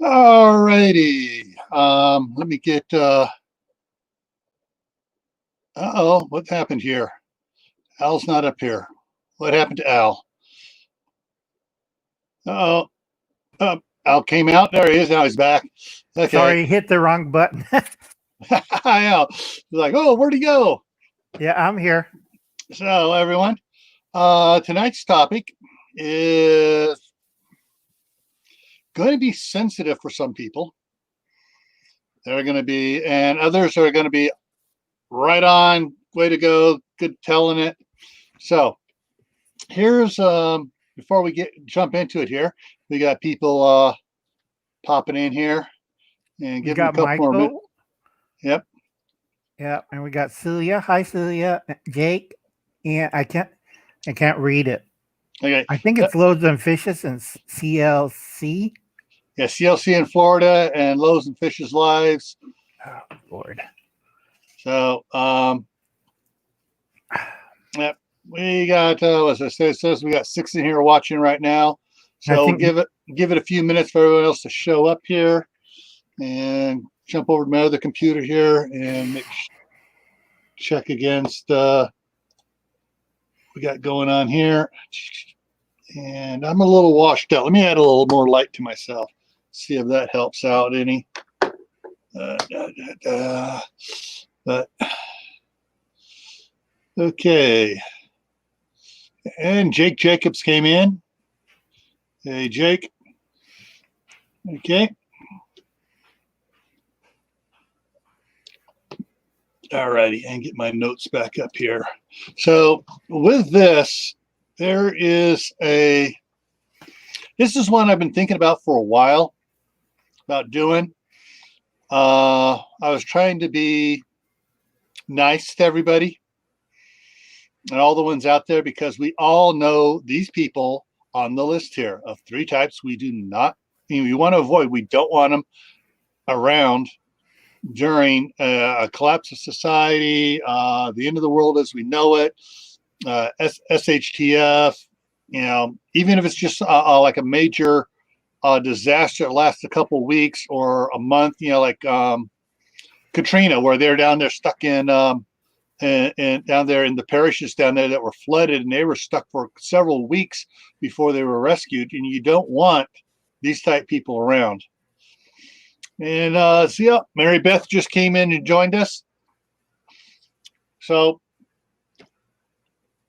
All righty. Let me get, uh-oh, what happened here? Al's not up here. What happened to Al? Uh-oh. Al came out. There he is. Now he's back. Okay. Sorry, hit the wrong button. Hi, Al. He's like, oh, where'd he go? Yeah, I'm here. So, everyone, tonight's topic is going to be sensitive for some people. They're going to be, and others are going to be right on, way to go, good telling it. So here's before we jump into it here, we got people popping in here and give them a couple more minutes. Yep. Yeah, and we got Celia. Hi, Celia. Jake. And I can't read it. Okay. I think it's Loaves and Fishes and CLC. Yeah, CLC in Florida and Loaves and Fishes Lives. Oh, Lord. So yep. We got, as I said, it says we got 6 in here watching right now. So give it a few minutes for everyone else to show up here, and jump over to my other computer here and check against we got going on here. And I'm a little washed out. Let me add a little more light to myself. See if that helps out any. But okay. And Jake Jacobs came in. Hey, Jake. Okay. All righty, and get my notes back up here. So with this, this is one I've been thinking about for a while, about doing. I was trying to be nice to everybody and all the ones out there, because we all know these people on the list here of 3 types we do not, we want to avoid. We don't want them around during a collapse of society, the end of the world as we know it, SHTF, even if it's just like a major disaster that lasts a couple of weeks or a month, like Katrina, where they're down there stuck in and down there in the parishes down there that were flooded, and they were stuck for several weeks before they were rescued. And you don't want these type people around. And see, Mary Beth just came in and joined us. So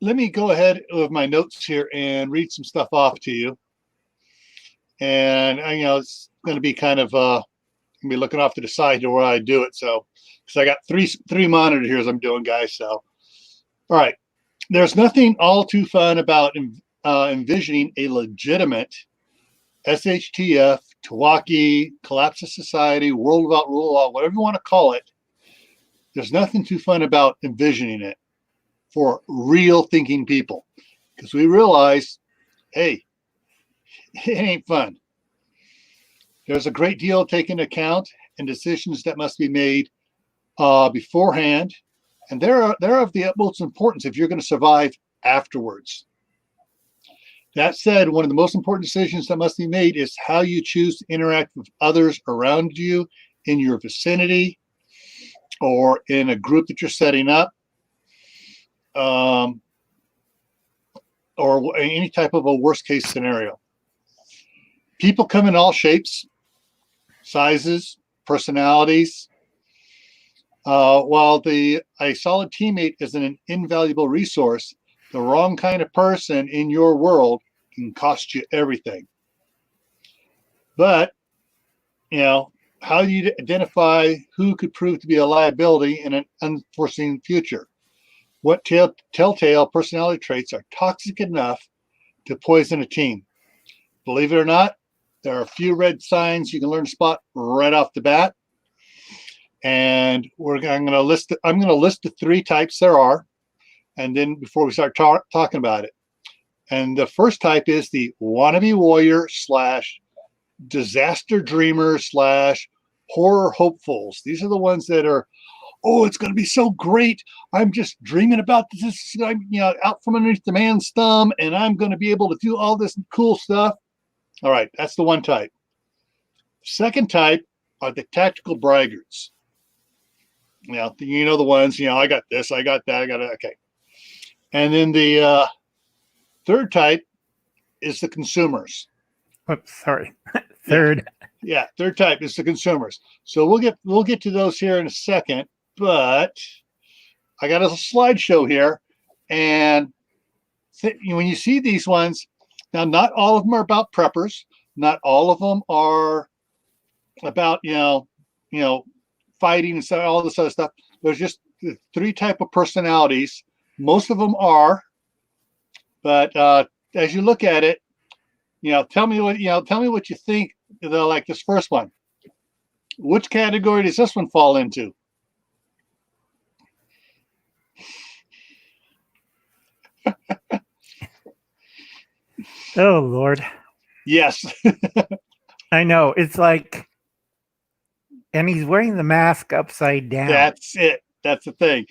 let me go ahead with my notes here and read some stuff off to you. And it's going to be kind of going to be looking off to the side to where I do it. So, because I got three monitors here as I'm doing, guys. So, all right. There's nothing all too fun about envisioning a legitimate SHTF, TEOTWAWKI, collapse of society, world without rule of law, whatever you want to call it. There's nothing too fun about envisioning it for real thinking people, because we realize, hey, it ain't fun. There's a great deal taken into account and decisions that must be made beforehand, and they're of the utmost importance if you're going to survive afterwards. That said, one of the most important decisions that must be made is how you choose to interact with others around you in your vicinity or in a group that you're setting up, or any type of a worst case scenario. People come in all shapes, sizes, personalities. While a solid teammate is an invaluable resource, the wrong kind of person in your world can cost you everything. But, how do you identify who could prove to be a liability in an unforeseen future? What telltale personality traits are toxic enough to poison a team? Believe it or not, there are a few red signs you can learn to spot right off the bat. And I'm going to list the 3 types there are, and then before we start talking about it. And the first type is the wannabe warrior / disaster dreamer / horror hopefuls. These are the ones that are, oh, it's going to be so great. I'm just dreaming about this. I'm out from underneath the man's thumb, and I'm going to be able to do all this cool stuff. All right, that's the one type. Second type are the tactical braggarts. You know the ones, I got this, I got that, I got it. Okay. And then the third type is the consumers. Oops, sorry. Third. Yeah, third type is the consumers. So we'll get to those here in a second, but I got a slideshow here, and when you see these ones, now not all of them are about preppers, not all of them are about fighting and stuff, all this other stuff. There's just three type of personalities. Most of them are, but as you look at it, tell me what you think. Like this first one. Which category does this one fall into? Oh Lord. Yes. I know. It's like, and he's wearing the mask upside down. That's it. That's the thing.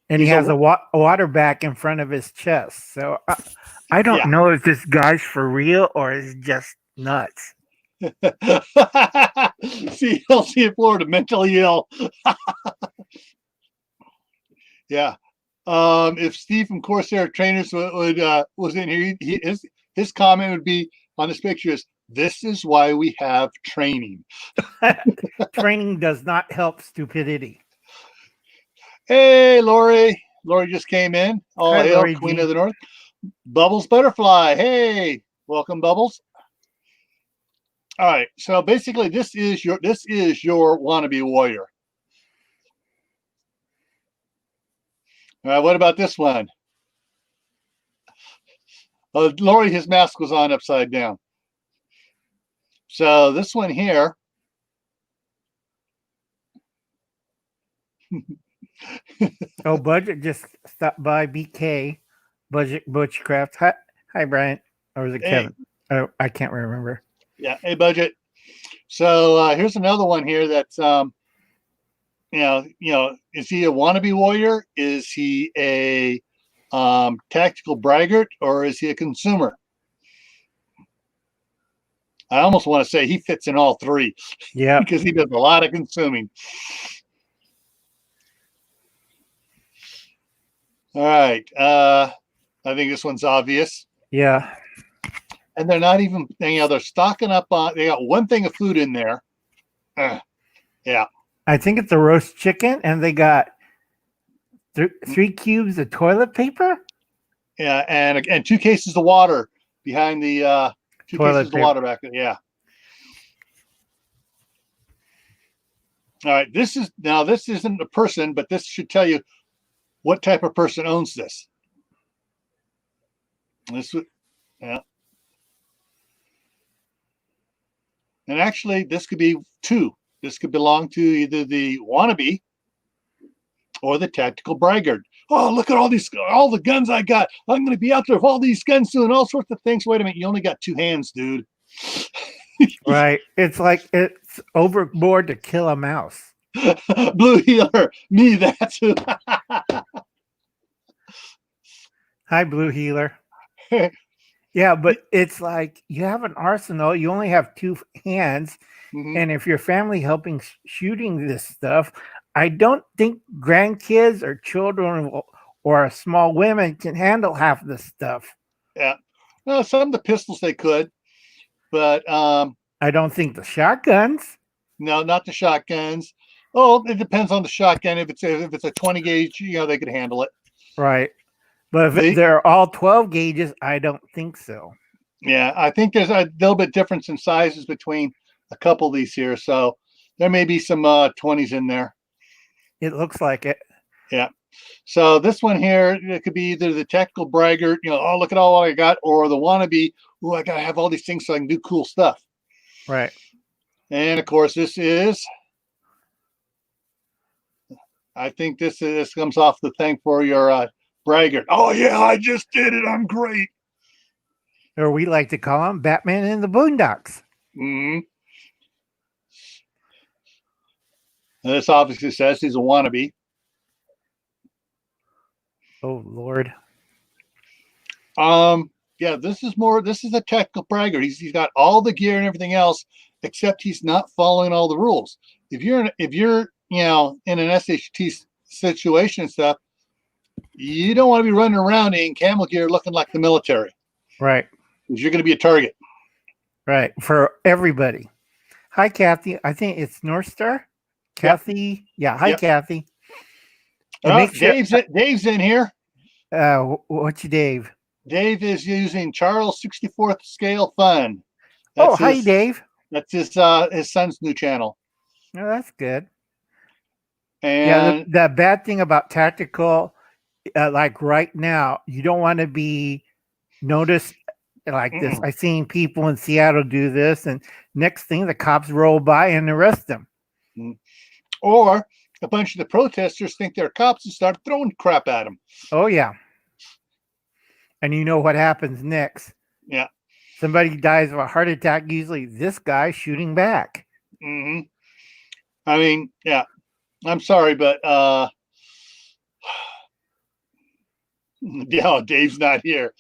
And he has a water back in front of his chest. So I don't know if this guy's for real or is just nuts. See in Florida, mentally ill. Yeah. If Steve from Corsair Trainers was in here, his comment would be on this picture is, "This is why we have training." Training does not help stupidity. Hey, Lori. Lori just came in. All hail, Lori Queen G. of the North. Bubbles Butterfly. Hey, welcome, Bubbles. All right. So basically, this is your wannabe warrior. All right. What about this one? Lori, his mask was on upside down. So this one here. Oh, Budget just stopped by. BK, Budget Butchcraft. Hi, Brian. Or was it Kevin? Oh, I can't remember. Yeah. Hey, Budget. So here's another one here that's, is he a wannabe warrior? Is he a tactical braggart, or is he a consumer? I almost want to say he fits in all three. Yeah. Because he does a lot of consuming. All right. I think this one's obvious. Yeah. And they're not even, they're stocking up on, they got one thing of food in there. Yeah. I think it's a roast chicken, and they got 3 cubes of toilet paper. Yeah. And 2 cases of water behind the, 2 cases of water back there. Yeah. All right. This isn't a person, but this should tell you what type of person owns this. Yeah. And actually, this could be 2. This could belong to either the wannabe or the tactical braggart. Oh, look at all the guns I got. I'm going to be out there with all these guns doing all sorts of things. Wait a minute. You only got 2 hands, dude. Right. It's like it's overboard to kill a mouse. Blue Healer. Me, that's who. Hi, Blue Healer. Yeah, but it's like you have an arsenal. You only have 2 hands. Mm-hmm. And if your family helping shooting this stuff, I don't think grandkids or children or small women can handle half this stuff. Yeah. Well, some of the pistols they could, but I don't think the shotguns. No, not the shotguns. Oh, it depends on the shotgun. If it's a 20 gauge, they could handle it. Right. But if they're all 12 gauges, I don't think so. Yeah, I think there's a little bit difference in sizes between a couple of these here. So there may be some 20s in there. It looks like it. Yeah. So this one here, it could be either the tactical braggart, oh, look at all I got, or the wannabe, oh, I got to have all these things so I can do cool stuff. Right. And of course, I think this comes off the thing for your braggart. Oh, yeah, I just did it. I'm great. Or we like to call him Batman in the Boondocks. Mm-hmm. And this obviously says he's a wannabe. Oh, Lord. Yeah, this is a tactical bragger. He's got all the gear and everything else, except he's not following all the rules. If you're in an SHT situation and stuff, you don't want to be running around in camel gear looking like the military. Right. Because you're going to be a target. Right. For everybody. Hi, Kathy. I think it's North Star. Kathy. Yep. Yeah. Hi, yep. Kathy. Oh, Dave's in here. What's your Dave? Dave is using Charles 64th scale fun. Hi, Dave. That's his son's new channel. Oh, that's good. And the bad thing about tactical, like right now, you don't want to be noticed like this. I've seen people in Seattle do this, and next thing the cops roll by and arrest them. Or a bunch of the protesters think they're cops and start throwing crap at them. Oh, yeah. And you know what happens next. Yeah. Somebody dies of a heart attack, usually this guy shooting back. Mm-hmm. I mean, yeah. I'm sorry, but yeah, Dave's not here.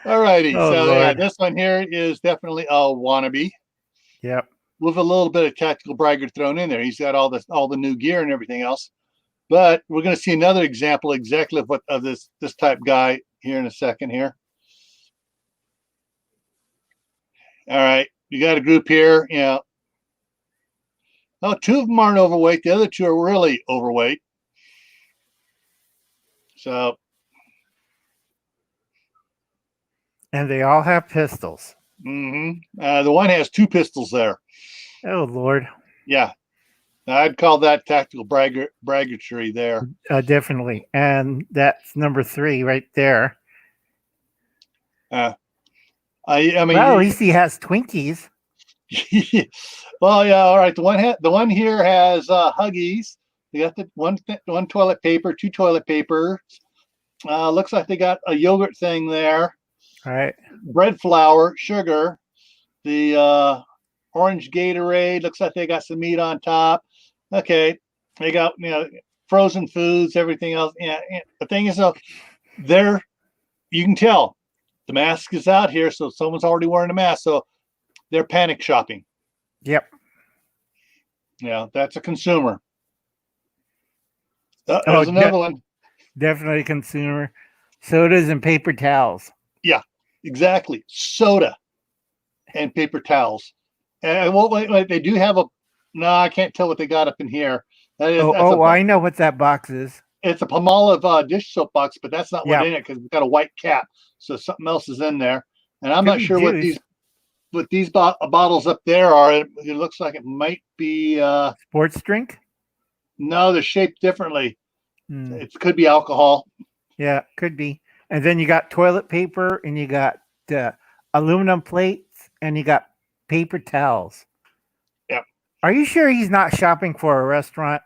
All righty. Yeah, this one here is definitely a wannabe. Yep. With a little bit of tactical bragger thrown in there. He's got all the new gear and everything else. But we're going to see another example exactly of this type guy here in a second here. All right, you got a group here. Oh, two of them aren't overweight. The other two are really overweight. So. And they all have pistols. Mm-hmm. The one has two pistols there. Oh, Lord. Yeah. I'd call that tactical braggartry there. Definitely. And that's number 3 right there. I mean, well, at least he has Twinkies. Well, yeah, all right. The one here has Huggies. They got the one toilet paper, 2 toilet paper. Looks like they got a yogurt thing there. All right. Bread flour, sugar, the orange Gatorade. Looks like they got some meat on top. Okay, they got frozen foods, everything else. Yeah. The thing is, there you can tell the mask is out here, so someone's already wearing a mask. So they're panic shopping. Yep. Yeah, that's a consumer. There's another one. Definitely consumer. Sodas and paper towels. Yeah, exactly. Soda and paper towels. And they do have no, I can't tell what they got up in here. I know what that box is. It's a Palmolive dish soap box, but that's not what's in it because it's got a white cap. So something else is in there. And I'm not sure what these bottles up there are. It looks like it might be sports drink. No, they're shaped differently. It could be alcohol. Yeah, could be. And then you got toilet paper, and you got aluminum plates, and you got paper towels. Yeah. Are you sure he's not shopping for a restaurant?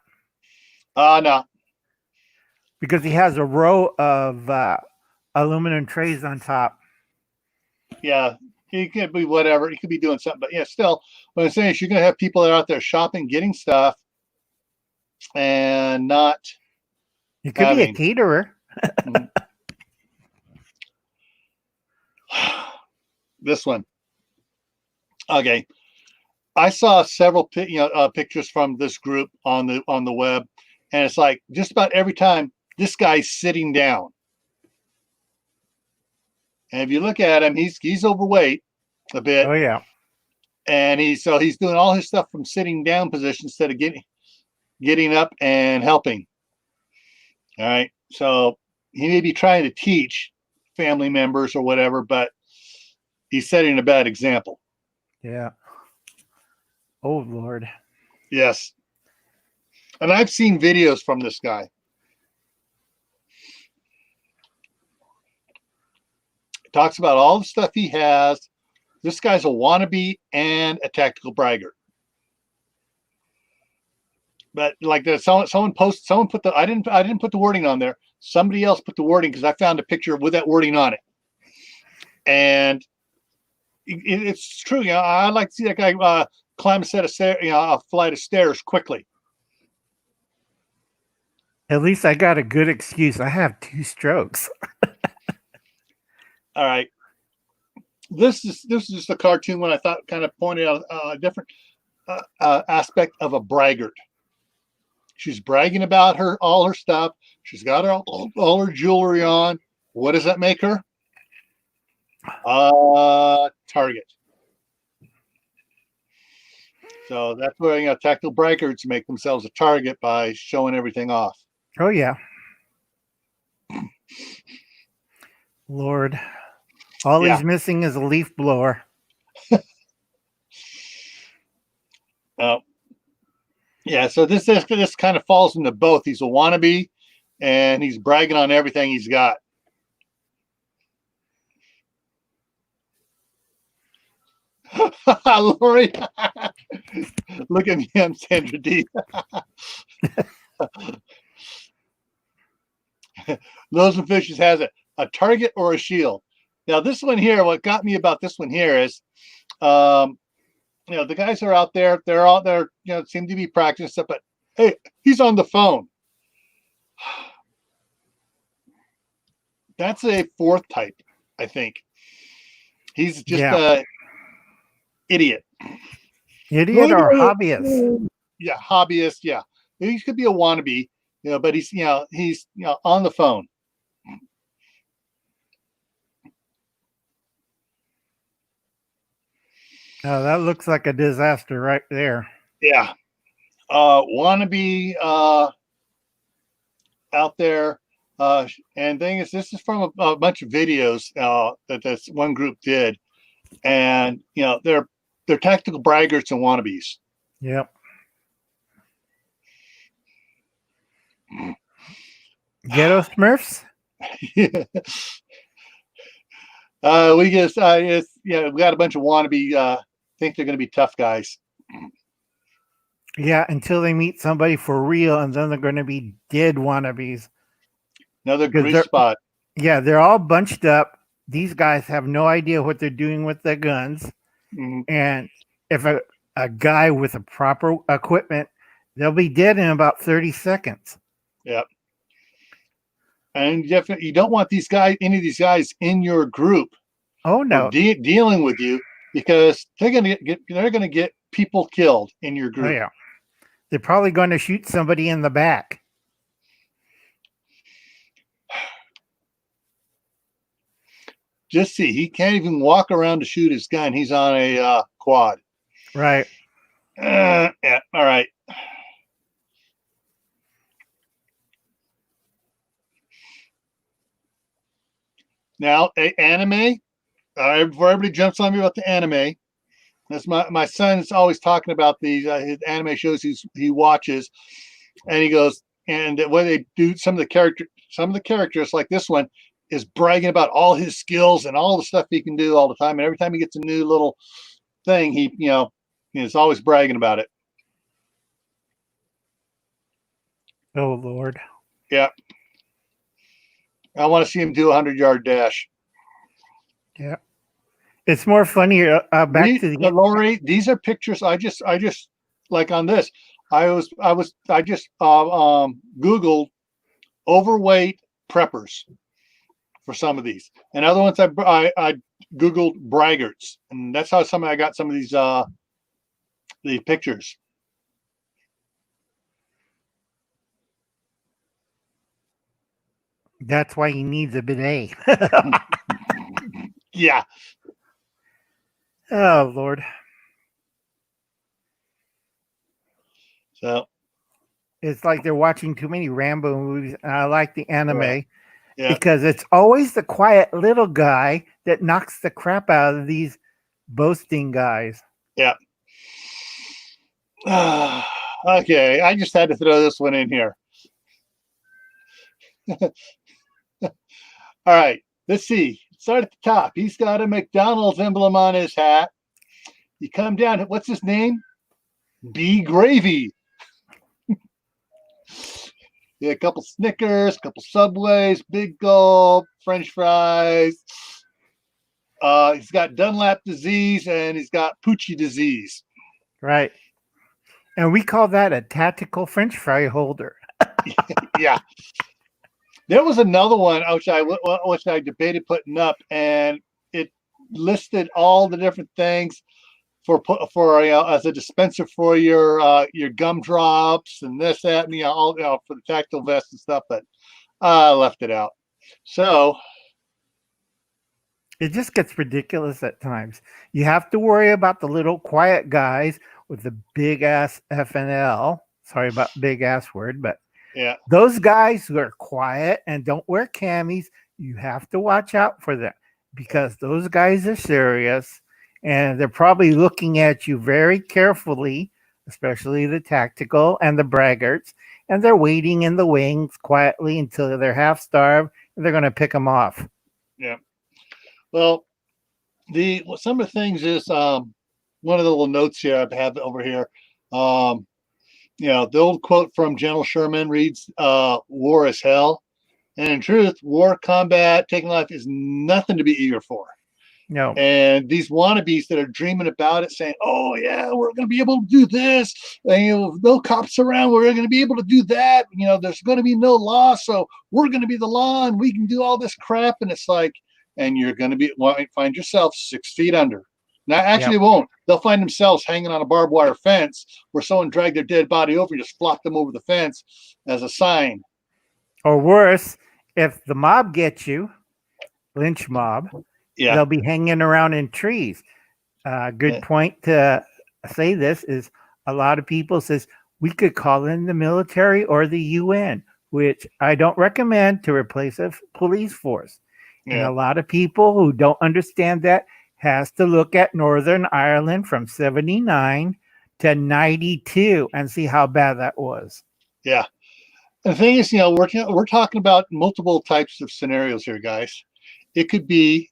No. Because he has a row of aluminum trays on top. Yeah. He could be whatever. He could be doing something. But yeah, still, what I'm saying is you're going to have people that are out there shopping, getting stuff, and not. You could be a caterer. This one. Okay. I saw several pictures from this group on the web, and it's like just about every time this guy's sitting down. And if you look at him, he's overweight a bit. Oh yeah. And he's doing all his stuff from sitting down position instead of getting up and helping. All right. So he may be trying to teach family members or whatever, but he's setting a bad example. Yeah. Oh Lord. Yes. And I've seen videos from this guy. It talks about all the stuff he has. This guy's a wannabe and a tactical braggart. But like someone put I didn't put the wording on there. Somebody else put the wording because I found a picture with that wording on it. And it's true. I like to see that guy climb a set of stairs, a flight of stairs quickly. At least I got a good excuse. I have 2 strokes. All right. This is just a cartoon when I thought kind of pointed out a different aspect of a braggart. She's bragging about all her stuff. She's got all her jewelry on. What does that make her? Target. So that's where tactical braggarts make themselves a target by showing everything off. Oh yeah. Lord. All he's missing is a leaf blower. Yeah, so this kind of falls into both. He's a wannabe, and he's bragging on everything he's got. Lori, look at him, Sandra D. Those and Fishes has a target or a shield. Now, this one here, what got me about this one here is, the guys are out there. They're out there, seem to be practicing stuff. But hey, he's on the phone. That's a 4th type, I think. He's just a idiot. Idiot or hobbyist? Yeah, hobbyist. Yeah, he could be a wannabe, but he's on the phone. Oh, that looks like a disaster right there. Yeah. Wannabe out there. And thing is, this is from a bunch of videos that this one group did. And, they're tactical braggarts and wannabes. Yep. Ghetto Smurfs? We just, we got a bunch of wannabe, think they're going to be tough guys. Yeah, until they meet somebody for real, and then they're going to be dead wannabes. Another grease spot. Yeah, they're all bunched up. These guys have no idea what they're doing with their guns. Mm-hmm. And if a guy with a proper equipment, they'll be dead in about 30 seconds. Yep. And definitely, you don't want any of these guys in your group. Oh no, dealing with you, because they're gonna get people killed in your group. Oh yeah, they're probably going to shoot somebody in the back. Just see, he can't even walk around to shoot his gun. He's on a quad. Right. Yeah. All right. Now, anime. Before everybody jumps on me about the anime, that's my son is always talking about these his anime shows he watches, and he goes, and when they do some of the characters like this one is bragging about all his skills and all the stuff he can do all the time, and every time he gets a new little thing, he is always bragging about it. Oh Lord. Yeah. I want to see him do a 100-yard dash. Yeah. It's more funny back to the Lori, these are pictures I just like on this. I just Googled overweight preppers for some of these. And other ones I Googled braggarts. And that's how I got some of these pictures. That's why he needs a bidet. Yeah. Oh Lord. So it's like they're watching too many Rambo movies. And I like the anime because it's always the quiet little guy that knocks the crap out of these boasting guys. Yeah. Okay, I just had to throw this one in here. All right, let's see. Start at the top. He's got a McDonald's emblem on his hat. You come down. What's his name? B Gravy. Yeah, a couple Snickers, a couple Subways, Big Gulp, French fries. He's got Dunlap disease and he's got Poochie disease. Right. And we call that a tactical French fry holder. Yeah. There was another one which I debated putting up, and it listed all the different things for as a dispenser for your gumdrops and this, that, and all for the tactile vest and stuff, but I left it out. So it just gets ridiculous at times. You have to worry about the little quiet guys with the big ass FNL. Sorry about big ass word, but yeah, those guys who are quiet and don't wear camis, you have to watch out for them because those guys are serious and they're probably looking at you very carefully, especially the tactical and the braggarts, and they're waiting in the wings quietly until they're half starved and they're going to pick them off. yeah. Well, some of the things is one of the little notes here I have over here. The old quote from General Sherman reads, "War is hell," and in truth, war, combat, taking life is nothing to be eager for. No. And these wannabes that are dreaming about it, saying, "Oh yeah, we're going to be able to do this. And, no cops around. We're going to be able to do that. There's going to be no law, so we're going to be the law, and we can do all this crap." And it's like, and you're going to find yourself 6 feet under. Now, actually, won't. They'll find themselves hanging on a barbed wire fence where someone dragged their dead body over and just flopped them over the fence as a sign. Or worse, if the mob gets you, lynch mob, they'll be hanging around in trees. Good point to say this is a lot of people says we could call in the military or the UN, which I don't recommend to replace a police force. Yeah. And a lot of people who don't understand that has to look at Northern Ireland from 79 to 92 and see how bad that was. Yeah. The thing is, we're talking about multiple types of scenarios here, guys. It could be,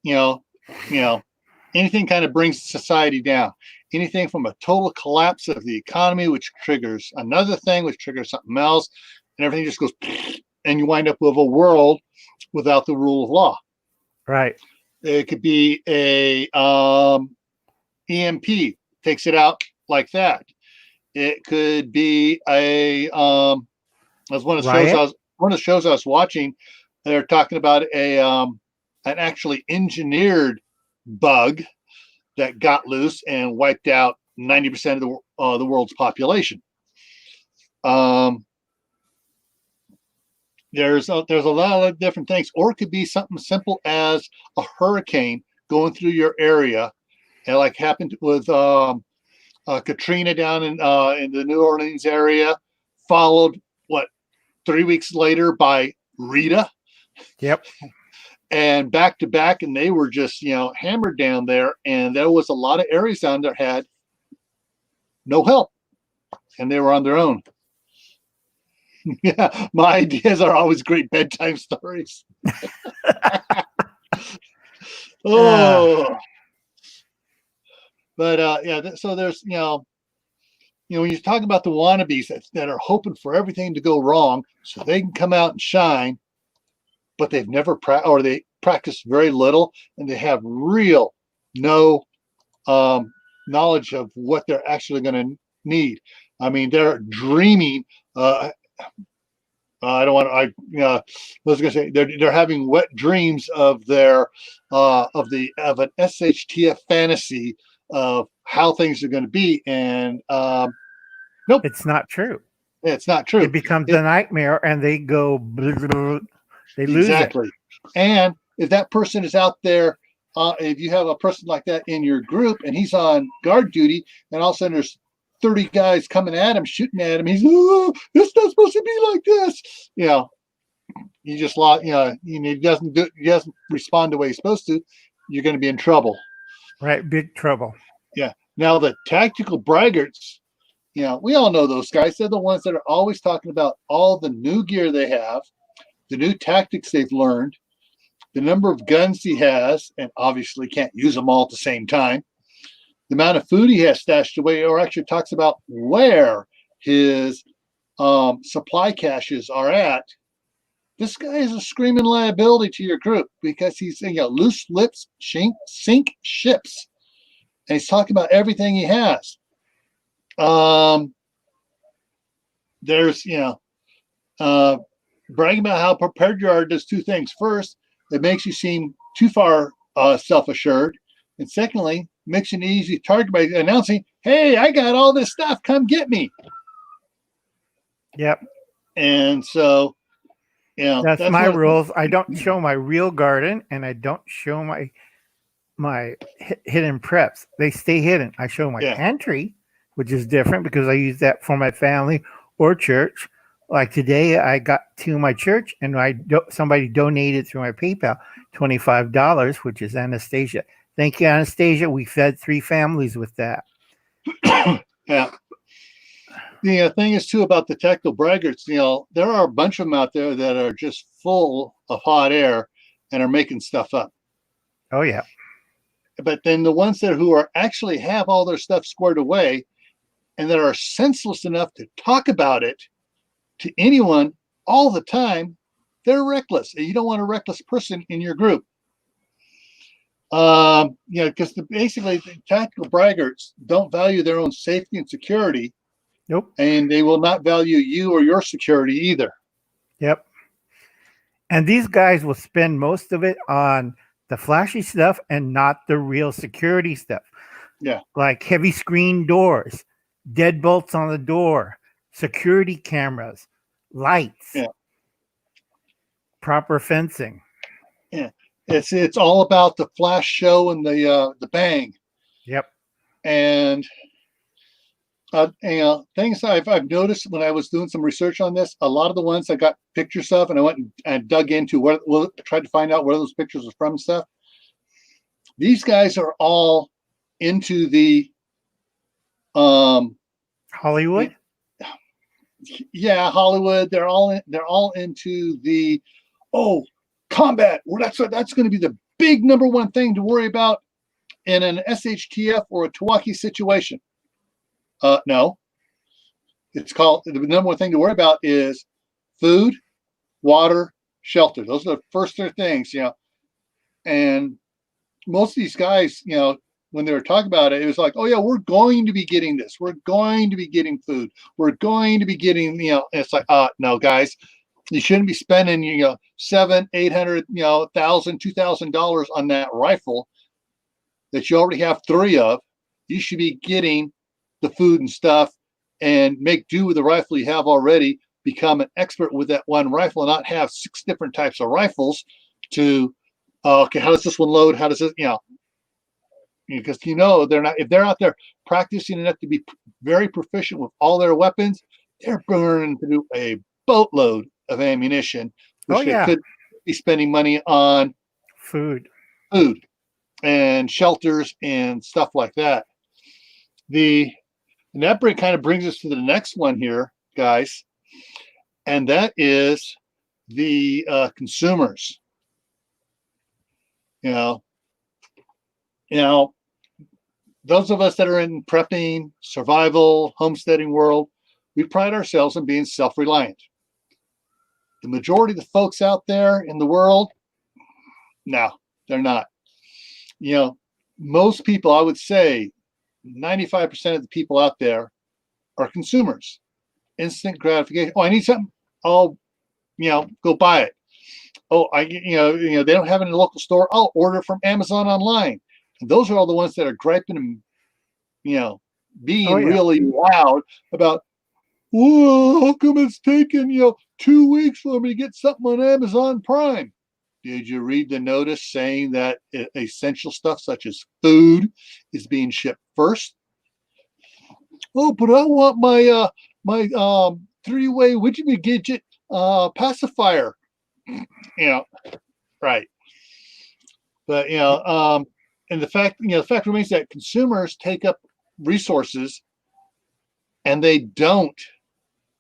anything kind of brings society down. Anything from a total collapse of the economy, which triggers another thing, which triggers something else, and everything just goes, and you wind up with a world without the rule of law. Right. It could be a EMP takes it out like that. It could be as one of the shows I was watching. They're talking about an actually engineered bug that got loose and wiped out 90% of the world's population. There's a lot of different things, or it could be something simple as a hurricane going through your area, and like happened with Katrina down in the New Orleans area, followed 3 weeks later by Rita. Yep. And back to back, and they were just hammered down there, and there was a lot of areas down there had no help, and they were on their own. Yeah, my ideas are always great bedtime stories. Oh, but so there's when you talk about the wannabes that are hoping for everything to go wrong so they can come out and shine, but they've never they practice very little, and they have no knowledge of what they're actually going to need. I mean, they're dreaming. I don't want to. I was going to say they're having wet dreams of their of an SHTF fantasy of how things are going to be, and nope, it's not true. It's not true. It becomes a nightmare, and they go. They lose exactly. It. And if that person is out there, if you have a person like that in your group, and he's on guard duty, and all of a sudden there's 30 guys coming at him, shooting at him. He's, it's not supposed to be like this. He just lost. He doesn't respond the way he's supposed to. You're going to be in trouble. Right, big trouble. Yeah. Now the tactical braggarts. We all know those guys. They're the ones that are always talking about all the new gear they have, the new tactics they've learned, the number of guns he has, and obviously can't use them all at the same time. The amount of food he has stashed away, or actually talks about where his supply caches are at. This guy is a screaming liability to your group because he's saying loose lips sink ships, and he's talking about everything he has. There's bragging about how prepared you are does two things. First, it makes you seem too far self-assured. And secondly, makes you an easy target by announcing, hey, I got all this stuff. Come get me. Yep. And so, that's my rules. I don't show my real garden, and I don't show my hidden preps. They stay hidden. I show my pantry, which is different because I use that for my family or church. Like today, I got to my church, and somebody donated through my PayPal $25, which is Anastasia. Thank you, Anastasia. We fed 3 families with that. Yeah. The thing is, too, about the tactical braggarts, there are a bunch of them out there that are just full of hot air and are making stuff up. Oh, yeah. But then the ones who are actually have all their stuff squared away and that are senseless enough to talk about it to anyone all the time, they're reckless. And you don't want a reckless person in your group. Because basically the tactical braggarts don't value their own safety and security. Nope. And they will not value you or your security either. Yep. And these guys will spend most of it on the flashy stuff and not the real security stuff. Yeah. Like heavy screen doors, deadbolts on the door, security cameras, lights, proper fencing. Yeah. It's all about the flash show and the bang. Yep. And things I've noticed when I was doing some research on this, a lot of the ones I got pictures of, and I went and dug into tried to find out where those pictures were from and stuff. These guys are all into the Hollywood. Yeah, Hollywood. They're all into the combat. Well, that's going to be the big number one thing to worry about in an SHTF or a TEOTWAWKI situation. No, it's called, the number one thing to worry about is food, water, shelter. Those are the first 3 things, and most of these guys, when they were talking about it, it was like, oh yeah, we're going to be getting this. We're going to be getting food. We're going to be getting, it's like, no guys, you shouldn't be spending, $700, $800, $1,000, $2,000 on that rifle that you already have 3 of. You should be getting the food and stuff and make do with the rifle you have already, become an expert with that one rifle and not have 6 different types of rifles to, okay, how does this one load? How does this, because they're not, if they're out there practicing enough to be very proficient with all their weapons, they're burning through a boatload of ammunition, which they could be spending money on food and shelters and stuff like that. And that kind of brings us to the next one here, guys, and that is the consumers. Those of us that are in prepping, survival, homesteading world, we pride ourselves on being self-reliant. The majority of the folks out there in the world, no, they're not. Most people, I would say 95% of the people out there are consumers. Instant gratification. Oh, I need something. I'll, go buy it. Oh, they don't have it in a local store. I'll order from Amazon online. And those are all the ones that are griping and, being really loud about, whoa, how come it's taken, 2 weeks for me to get something on Amazon Prime? Did you read the notice saying that essential stuff such as food is being shipped first? Oh, but I want my 3-way widget pacifier. Right. But and the fact remains that consumers take up resources and they don't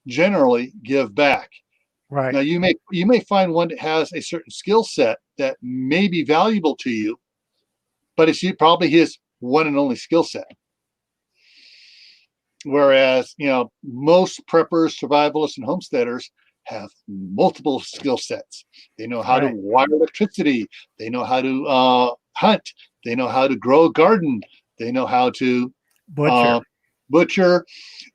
generally give back. Right. Now you may find one that has a certain skill set that may be valuable to you, but it's probably his one and only skill set. Whereas, most preppers, survivalists, and homesteaders have multiple skill sets. They know how to wire electricity. They know how to hunt. They know how to grow a garden. They know how to butcher.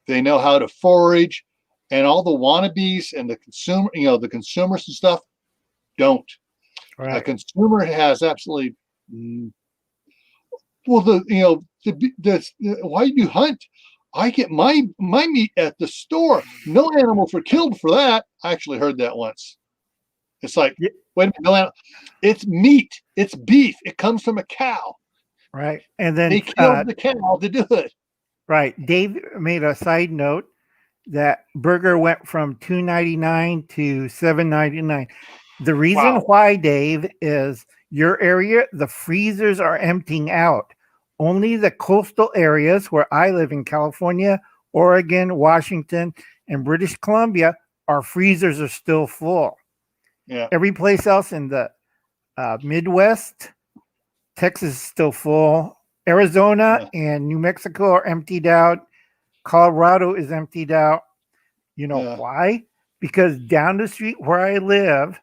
They know how to forage. and all the wannabes and the consumer, the consumers and stuff don't. A Right. consumer has absolutely well, why do you hunt? I get my meat at the store. No animals were killed for that. I actually heard that once. It's like, Yeah. wait a minute, no animal. It's meat. It's beef. It comes from a cow. Right. And then They killed the cow to do it. right. Dave made a side note that burger went from $2.99 to $7.99. The reason why, Dave, is your area, the freezers are emptying out. Only the coastal areas where I live in California, Oregon, Washington, and British Columbia, our freezers are still full. Yeah. Every place else in the Midwest, Texas is still full. Arizona and New Mexico are emptied out. Colorado is emptied out. You know why? Because down the street where I live,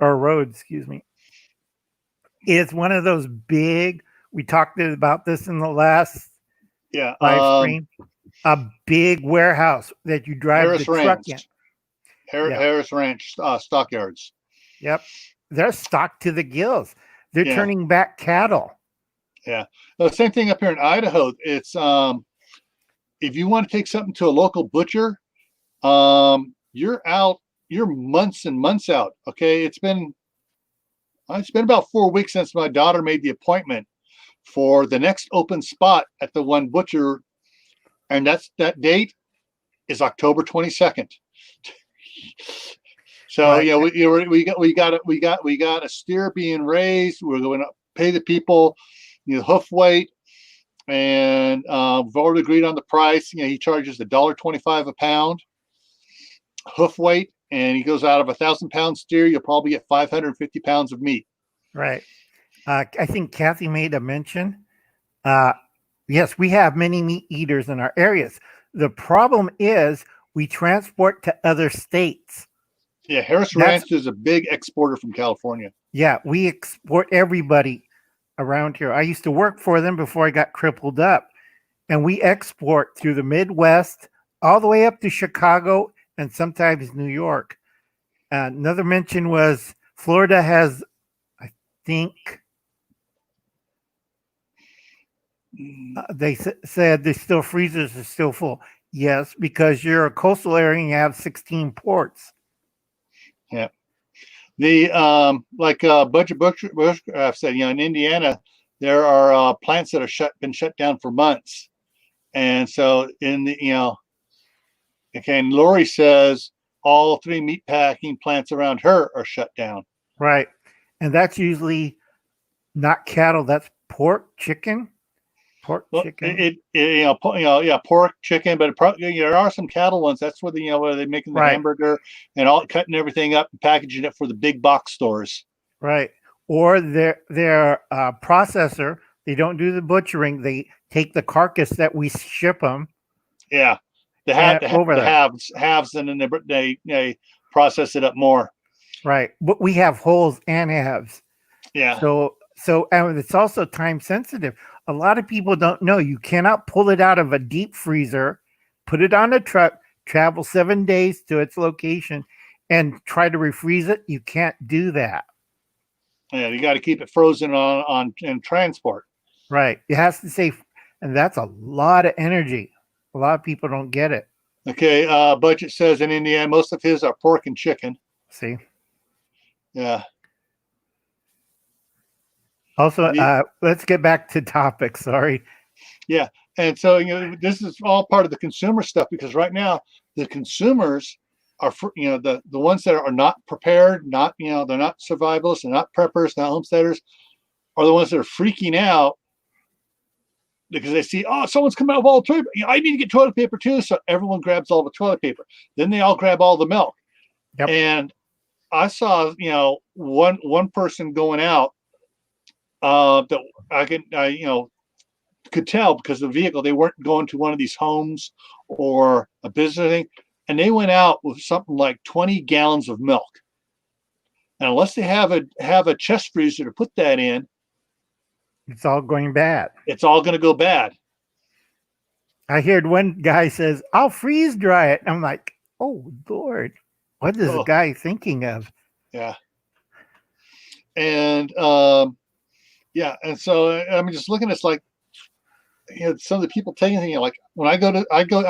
or road, excuse me, is one of those big, we talked about this in the last live stream, a big warehouse that you drive Harris the truck Ranch. in. Harris Ranch stockyards. Yep. They're stocked to the gills. They're turning back cattle. Yeah. The same thing up here in Idaho. It's if you want to take something to a local butcher, you're months and months out. Okay. It's been about 4 weeks since my daughter made the appointment for the next open spot at the one butcher. And that date is October 22nd. So we got a steer being raised. We're going to pay the people, hoof weight, and we've already agreed on the price. He charges $1.25 a pound hoof weight, and he goes out of 1,000-pound steer. You'll probably get 550 pounds of meat. Right. I think Kathy made a mention. Yes, we have many meat eaters in our areas. The problem is we transport to other states. Yeah, Harris Ranch is a big exporter from California. Yeah, we export everybody around here. I used to work for them before I got crippled up. And we export through the Midwest all the way up to Chicago and sometimes New York. Another mention was Florida has, I think, they said the still freezers are still full. Yes, because you're a coastal area and you have 16 ports. Yeah. The like Budget Bushcraft said, in Indiana, there are plants that are been shut down for months. And so in the, okay, and Lori says all 3 meat packing plants around her are shut down. Right. And that's usually not cattle, that's pork, chicken. Pork, chicken. Pork, chicken, but there are some cattle ones. That's where where they're making the hamburger and all cutting everything up and packaging it for the big box stores. Right. Or their processor, they don't do the butchering. They take the carcass that we ship them. Yeah. The halves, and then they process it up more. Right. But we have wholes and halves. Yeah. So and it's also time sensitive. A lot of people don't know you cannot pull it out of a deep freezer, put it on a truck, travel 7 days to its location, and try to refreeze it. You can't do that. Yeah, you got to keep it frozen on transport. Right. It has to stay, and that's a lot of energy. A lot of people don't get it. Okay. Budget says in Indiana, most of his are pork and chicken. See? Yeah. Also, let's get back to topic. Sorry. Yeah. And so, this is all part of the consumer stuff, because right now the consumers are, the ones that are not prepared, they're not survivalists, they're not preppers, not homesteaders, are the ones that are freaking out because they see, someone's coming out of all the toilet paper. I need to get toilet paper too. So everyone grabs all the toilet paper. Then they all grab all the milk. Yep. And I saw, one person going out, that I could tell because of the vehicle, they weren't going to one of these homes or a business thing, and they went out with something like 20 gallons of milk. And unless they have a chest freezer to put that in, it's all going bad. It's all going to go bad. I heard one guy says, "I'll freeze dry it." I'm like, Oh Lord, what is the Oh, guy thinking of? yeah. And yeah, and so I'm just looking. It's like, some of the people taking things, like when I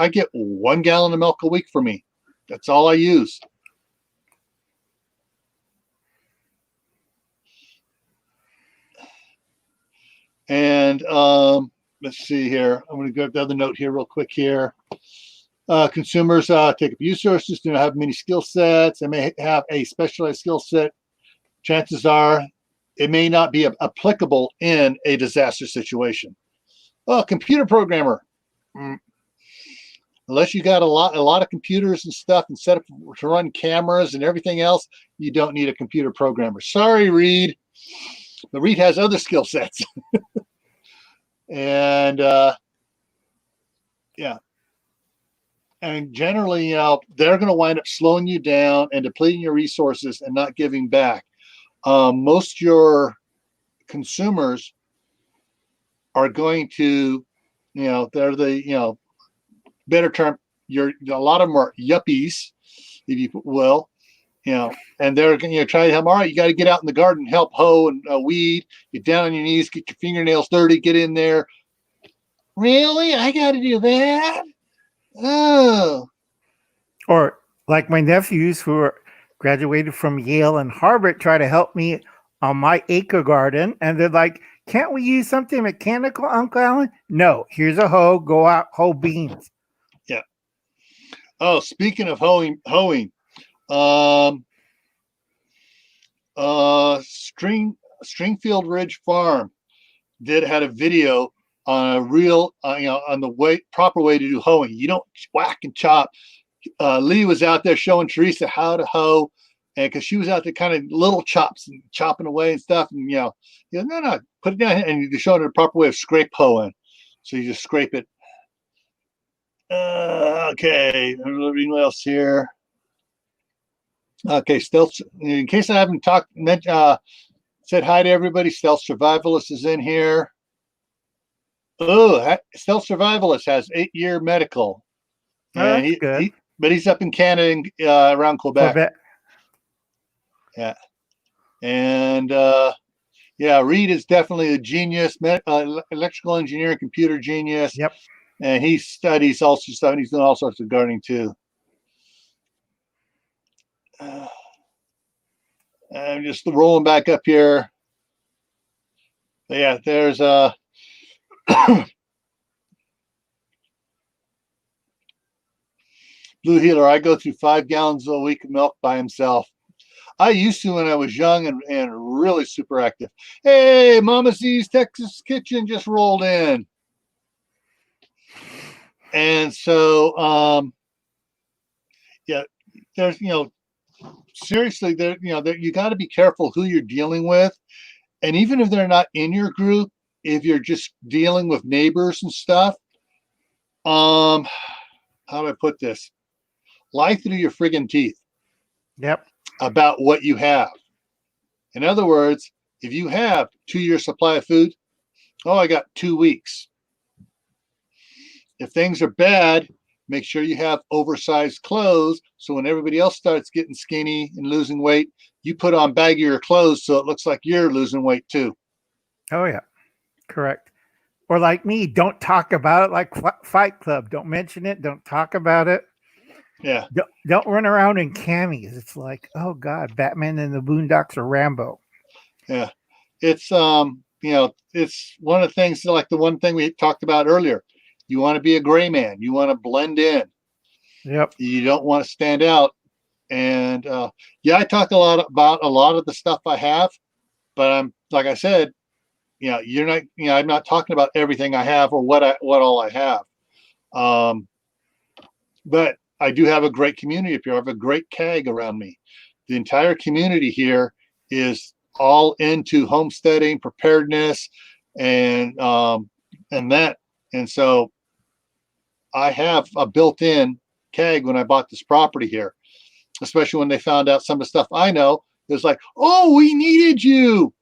get 1 gallon of milk a week for me. That's all I use. And let's see here. I'm going to go to the other note here real quick here. Consumers take abuse sources, do not have many skill sets. They may have a specialized skill set. Chances are it may not be applicable in a disaster situation. Oh, computer programmer. Unless you got a lot of computers and stuff and set up to run cameras and everything else, you don't need a computer programmer. Sorry, Reed. But Reed has other skill sets. And yeah. And generally, they're going to wind up slowing you down and depleting your resources and not giving back. Most your consumers are going to, they're the, better term, a lot of them are yuppies, if you will, and they're going to try to help. All right, you got to get out in the garden, help hoe and weed, get down on your knees, get your fingernails dirty, get in there. Really? I got to do that? Oh. Or like my nephews who are graduated from Yale and Harvard try to help me on my acre garden. And they're like, can't we use something mechanical, Uncle Alan? No, here's a hoe, go out, hoe beans. Yeah. Oh, speaking of hoeing, Stringfield Ridge Farm had a video on a real, on the proper way to do hoeing. You don't whack and chop. Lee was out there showing Teresa how to hoe, and because she was out there kind of little chops and chopping away and stuff, and no, put it down, and you're showing her the proper way of scrape hoeing. So you just scrape it. Okay, anything else here? Okay, stealth. In case I haven't said hi to everybody, Stealth Survivalist is in here. Oh, Stealth Survivalist has 8-year medical, and that's good. but he's up in Canada, around Quebec. Yeah, and yeah, Reed is definitely a genius, electrical engineer, computer genius. Yep. And he studies also stuff, and he's doing all sorts of gardening too. I'm just rolling back up here. Yeah, there's Blue Healer. I go through 5 gallons a week of milk by himself. I used to when I was young and really super active. Hey, Mama C's Texas Kitchen just rolled in. And so, yeah, there's, seriously, there, you got to be careful who you're dealing with. And even if they're not in your group, if you're just dealing with neighbors and stuff, how do I put this? Lie through your friggin' teeth. Yep. About what you have. In other words, if you have 2-year supply of food, I got 2 weeks. If things are bad, make sure you have oversized clothes, so when everybody else starts getting skinny and losing weight, you put on baggier clothes so it looks like you're losing weight too. Oh yeah, correct. Or like me, don't talk about it like Fight Club. Don't mention it. Don't talk about it. Yeah. Don't run around in camis. It's like, oh God, Batman and the Boondocks or Rambo. Yeah. It's it's one of the things, like the one thing we talked about earlier. You want to be a gray man. You want to blend in. Yep. You don't want to stand out. And yeah, I talk a lot about a lot of the stuff I have, but I'm, like I said, you're not, I'm not talking about everything I have or what all I have. But I do have a great community up here. I have a great CAG around me. The entire community here is all into homesteading, preparedness, and that. And so I have a built-in CAG when I bought this property here, especially when they found out some of the stuff I know. It was like, oh, we needed you.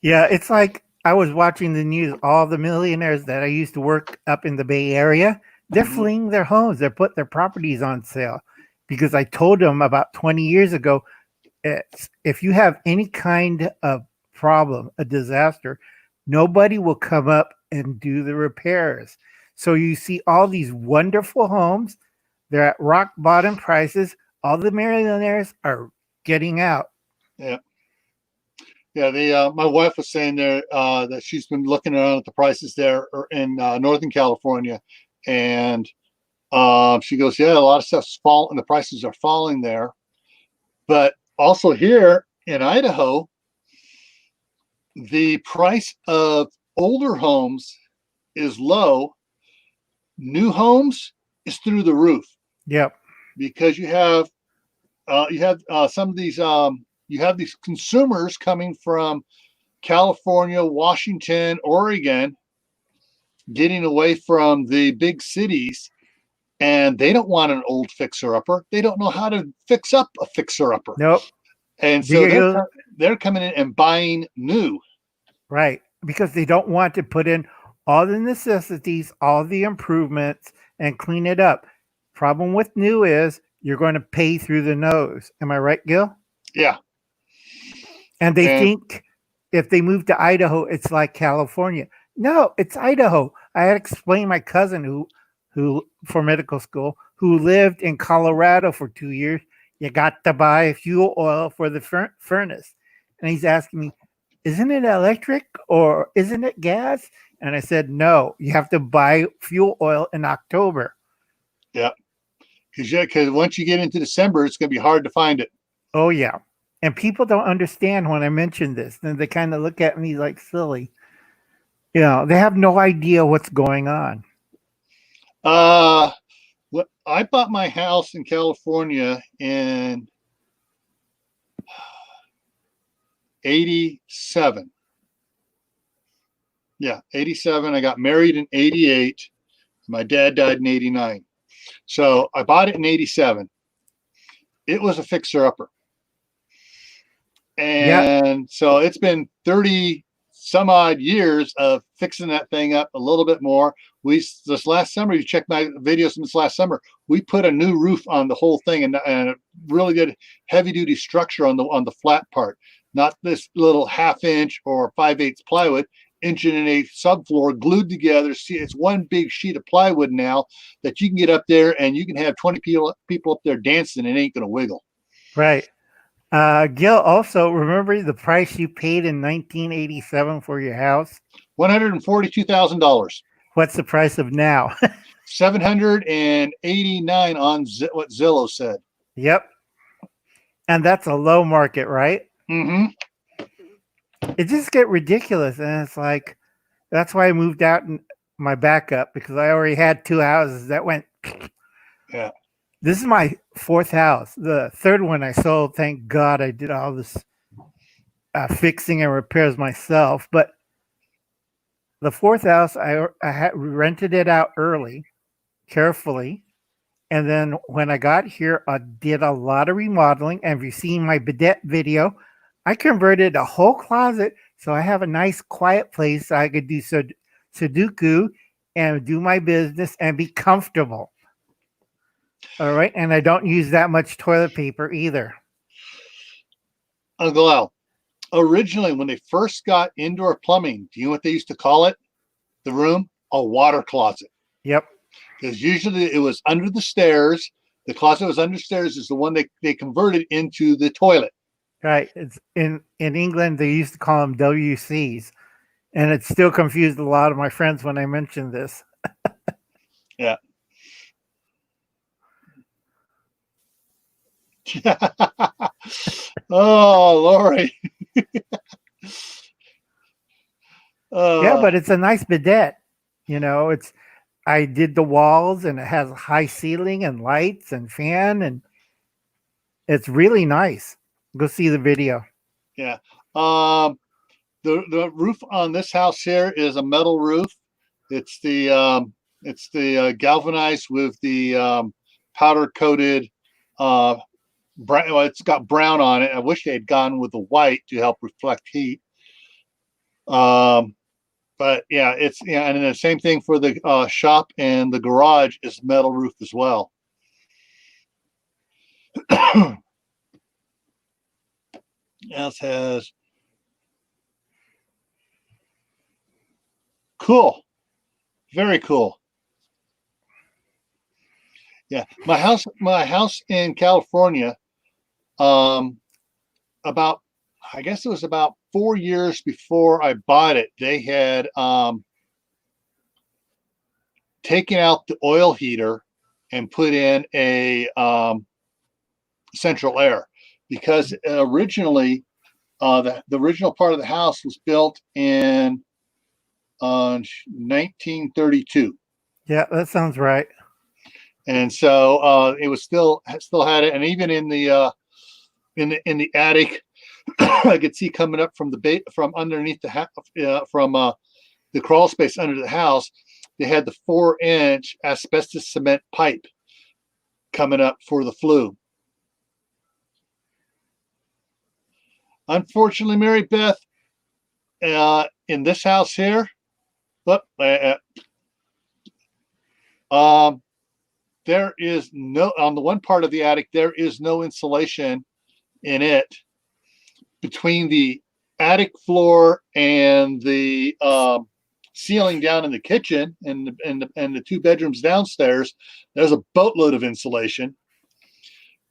Yeah, it's like I was watching the news, all the millionaires that I used to work up in the Bay Area, they're fleeing their homes. They're putting their properties on sale because I told them about 20 years ago, if you have any kind of problem, a disaster, nobody will come up and do the repairs. So you see all these wonderful homes. They're at rock bottom prices. All the millionaires are getting out. Yeah. Yeah, my wife was saying there that she's been looking around at the prices there in Northern California, and she goes, "Yeah, a lot of stuff's falling. The prices are falling there, but also here in Idaho, the price of older homes is low. New homes is through the roof. Yep. Because you have some of these." You have these consumers coming from California, Washington, Oregon, getting away from the big cities, and they don't want an old fixer-upper. They don't know how to fix up a fixer-upper. Nope. And so they're coming in and buying new. Right. Because they don't want to put in all the necessities, all the improvements, and clean it up. Problem with new is you're going to pay through the nose. Am I right, Gil? Yeah. And they think if they move to Idaho, it's like California. No, it's Idaho. I had explained my cousin who for medical school, who lived in Colorado for 2 years. You got to buy fuel oil for the furnace. And he's asking me, isn't it electric or isn't it gas? And I said, no, you have to buy fuel oil in October. Yeah. Because once you get into December, it's going to be hard to find it. Oh, yeah. And people don't understand when I mention this. Then they kind of look at me like silly. You know, they have no idea what's going on. I bought my house in California in 87. Yeah, 87. I got married in 88. My dad died in 89. So I bought it in 87. It was a fixer-upper. And so it's been 30 some odd years of fixing that thing up a little bit more. This last summer, you checked my videos from this last summer, we put a new roof on the whole thing and a really good heavy duty structure on the flat part, not this little 1/2 inch or 5/8 plywood, 1.1 subfloor glued together. See, it's one big sheet of plywood now that you can get up there and you can have 20 people up there dancing and it ain't going to wiggle. Right. Gil, also, remember the price you paid in 1987 for your house? $142,000. What's the price of now? 789 on what Zillow said. Yep. And that's a low market, right? Mm-hmm. It just get ridiculous. And it's like, that's why I moved out in my backup, because I already had 2 houses that went. Yeah. This is my 4th house. The 3rd one I sold. Thank God I did all this fixing and repairs myself. But the 4th house, I had rented it out early, carefully. And then when I got here, I did a lot of remodeling. And if you've seen my bidet video, I converted a whole closet. So I have a nice quiet place so I could do Sudoku and do my business and be comfortable. All right. And I don't use that much toilet paper either. Uncle Al, originally when they first got indoor plumbing, do you know what they used to call it? The room? A water closet. Yep. Because usually it was under the stairs. The closet was under stairs is the one they converted into the toilet. Right. It's in England, they used to call them WCs. And it still confused a lot of my friends when I mentioned this. Yeah. Oh, Lori. Yeah, but it's a nice bidet. You know, I did the walls and it has a high ceiling and lights and fan, and it's really nice. Go see the video. Yeah. The roof on this house here is a metal roof. It's the galvanized with the powder coated brown. Well, it's got brown on it. I wish they had gone with the white to help reflect heat. But yeah, it's and then the same thing for the shop, and the garage is metal roof as well. Else has cool, very cool. Yeah, my house in California. About I guess it was about 4 years before I bought it. They had taken out the oil heater and put in a central air, because originally the original part of the house was built in 1932. Yeah, that sounds right. And so it was still had it, and even in the attic, I could see coming up from from underneath from the crawl space under the house. They had the 4-inch asbestos cement pipe coming up for the flue. Unfortunately, Mary Beth, in this house here, look, there is no, on the one part of the attic, there is no insulation in it between the attic floor and the ceiling down in the kitchen and the 2 bedrooms downstairs. There's a boatload of insulation.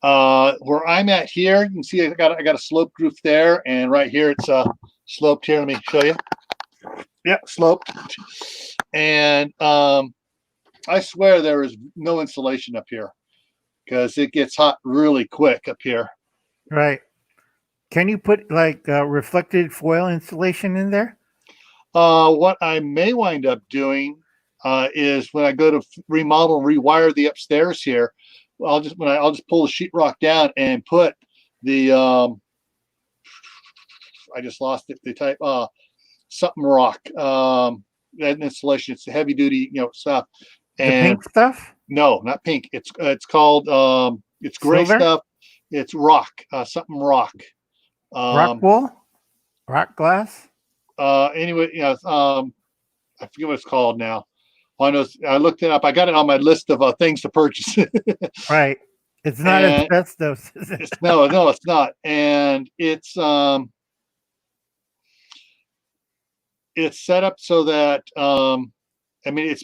Where I'm at here, you can see I got a sloped roof there, and right here it's sloped here. Let me show you. Yeah, sloped. And I swear there is no insulation up here, because it gets hot really quick up here. Right. Can you put like reflected foil insulation in there? What I may wind up doing is when I go to remodel and rewire the upstairs here, I'll just pull the sheetrock down and put the I just lost it. The type something rock that insulation. It's the heavy duty stuff. And the pink stuff? No, not pink. It's called it's gray Silver? stuff. It's rock, something rock. Rock wool? Rock glass? Anyway, I forget what it's called now. I looked it up. I got it on my list of things to purchase. Right. It's not asbestos. No, it's not. And it's set up so that it's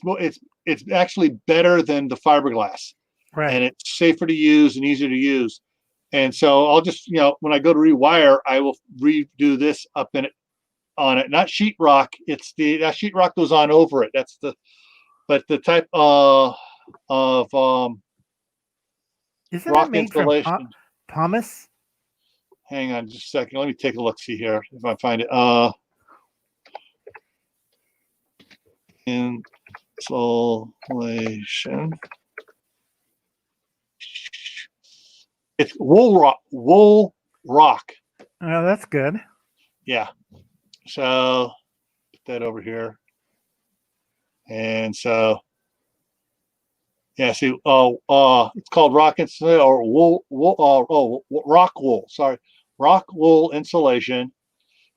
actually better than the fiberglass. Right. And it's safer to use and easier to use. And so I'll just, when I go to rewire, I will redo this up in it on it. Not sheetrock. It's that sheetrock goes on over it. But the type of Isn't rock that made insulation. from pumice? Hang on just a second. Let me take a look, see here if I find it. Insulation. It's wool rock. Oh, that's good. Yeah. So put that over here. And so yeah, see, it's called rock insulation or rock wool. Sorry, rock wool insulation.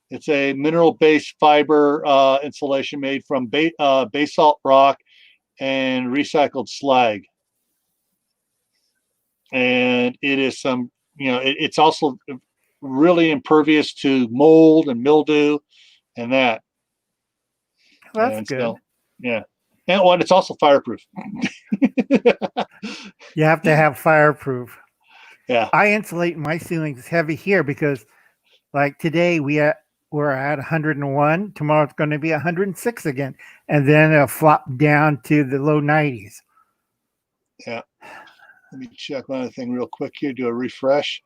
It's a mineral-based fiber insulation made from basalt rock and recycled slag. And it is it's also really impervious to mold and mildew and that. That's good. So, yeah. And it's also fireproof. You have to have fireproof. Yeah. I insulate my ceilings heavy here because like today we're at 101. Tomorrow it's going to be 106 again. And then it'll flop down to the low 90s. Yeah. Let me check one other thing real quick here, do a refresh.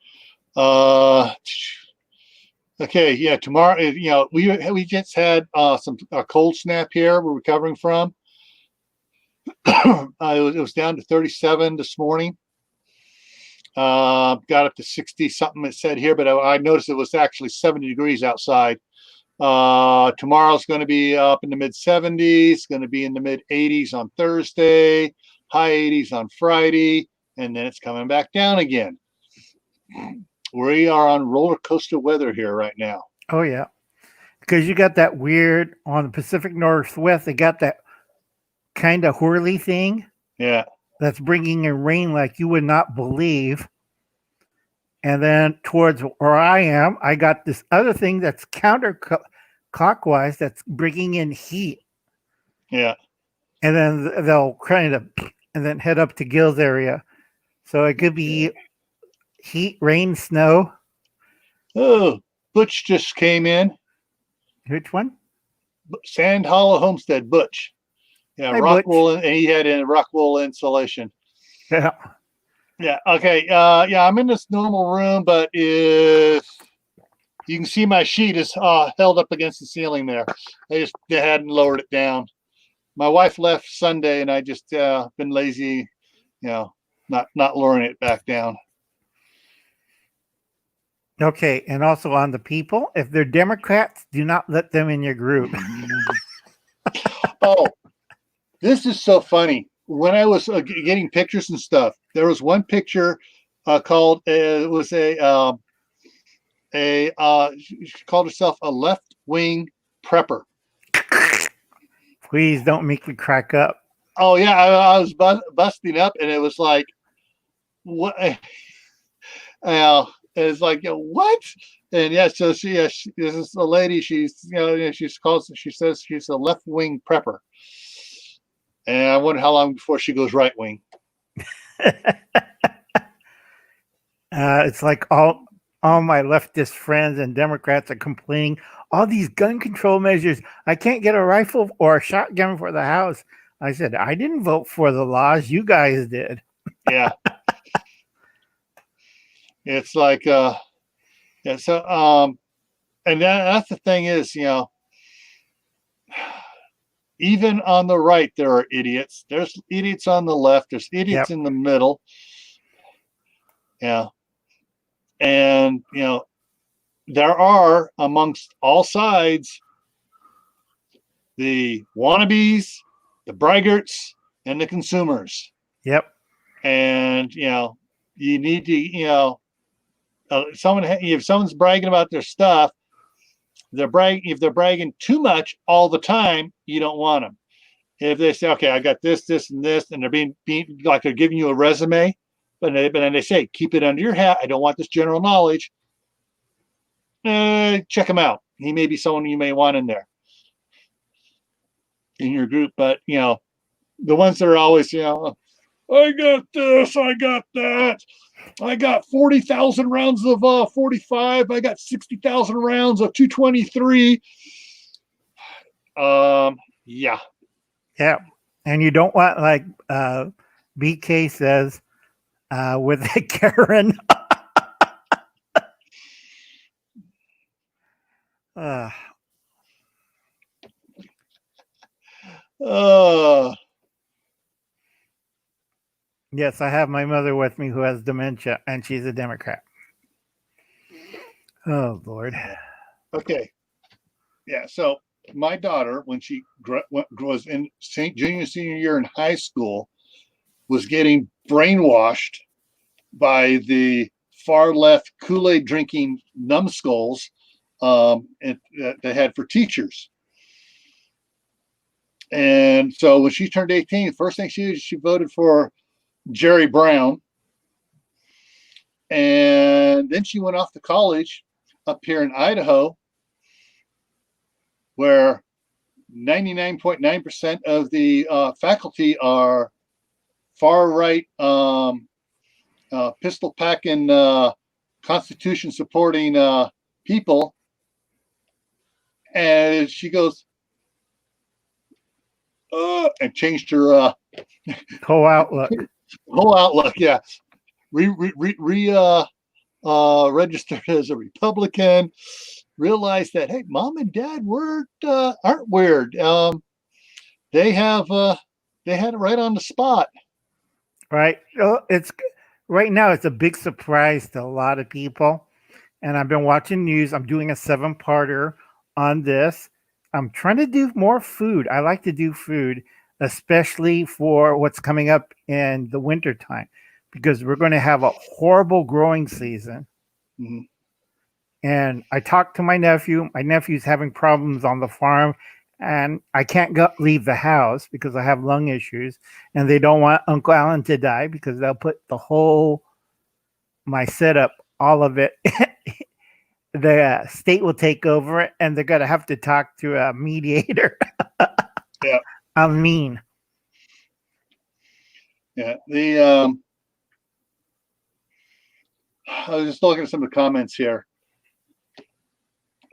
Okay, yeah, tomorrow, we just had a cold snap here we're recovering from. It was down to 37 this morning. Got up to 60 something, it said here, but I noticed it was actually 70 degrees outside. Tomorrow's going to be up in the mid 70s, going to be in the mid 80s on Thursday, high 80s on Friday, and then it's coming back down again. We are on roller coaster weather here right now. Oh yeah. because you got that weird on the Pacific Northwest. They got that kind of whirly thing. Yeah. That's bringing in rain like you would not believe. And then towards where I am, I got this other thing that's counterclockwise that's bringing in heat. Yeah. And then they'll kind of and then head up to Gill's area. So it could be heat, rain, snow. Oh, Butch just came in. Which one? Sand Hollow Homestead, Butch. Yeah, Hi, rock Butch. wool, and he had a rock wool insulation. Yeah. Yeah. Okay. Yeah, I'm in this normal room, but if you can see my sheet is held up against the ceiling there. They hadn't lowered it down. My wife left Sunday, and I just been lazy, not lowering it back down. Okay, and also on the people, if they're Democrats, do not let them in your group. Oh, this is so funny. When I was getting pictures and stuff, there was one picture called it was she called herself a left-wing prepper. Please don't make me crack up. Oh yeah, I was busting up, and it was like, what? It's like, what? And yeah, so this is a lady. She says she's a left-wing prepper, and I wonder how long before she goes right-wing. It's like all my leftist friends and Democrats are complaining all these gun control measures. I can't get a rifle or a shotgun for the house. I said, I didn't vote for the laws. You guys did. Yeah. It's like, yeah. So, and that's the thing is, even on the right, there are idiots. There's idiots on the left. There's idiots in the middle. Yeah. And, there are amongst all sides the wannabes, the braggarts, and the consumers. Yep. And, you need to, if someone's bragging about their stuff, if they're bragging too much all the time, you don't want them. If they say, okay, I got this, this, and this, and they're being like they're giving you a resume, but then they say, keep it under your hat. I don't want this general knowledge. Check him out. He may be someone you may want in there in your group. But the ones that are always, I got this, I got that. I got 40,000 rounds of 45. I got 60,000 rounds of 223. Yeah. Yeah. And you don't want, like BK says, with a Karen. Yes, I have my mother with me who has dementia, and she's a Democrat. Oh, Lord. Okay. Yeah. So my daughter, when she was in senior year in high school, was getting brainwashed by the far left Kool-Aid drinking numbskulls that they had for teachers. And so when she turned 18, the first thing she did, she voted for Jerry Brown. And then she went off to college up here in Idaho, where 99.9% of the faculty are far right, pistol packing, Constitution supporting people. And she goes, and changed her whole outlook. Yeah. Registered as a Republican. Realized that, hey, mom and dad aren't weird. They had it right on the spot. Right. It's right now. It's a big surprise to a lot of people, and I've been watching news. I'm doing a 7-parter on this. I'm trying to do more food. I like to do food, especially for what's coming up in the winter time, because we're going to have a horrible growing season. Mm-hmm. And I talked to my nephew. My nephew's having problems on the farm, and I can't leave the house because I have lung issues, and they don't want Uncle Alan to die because they'll put my setup, all of it. The state will take over it, and they're going to have to talk to a mediator. Yeah. I'm mean. Yeah. I was just looking at some of the comments here.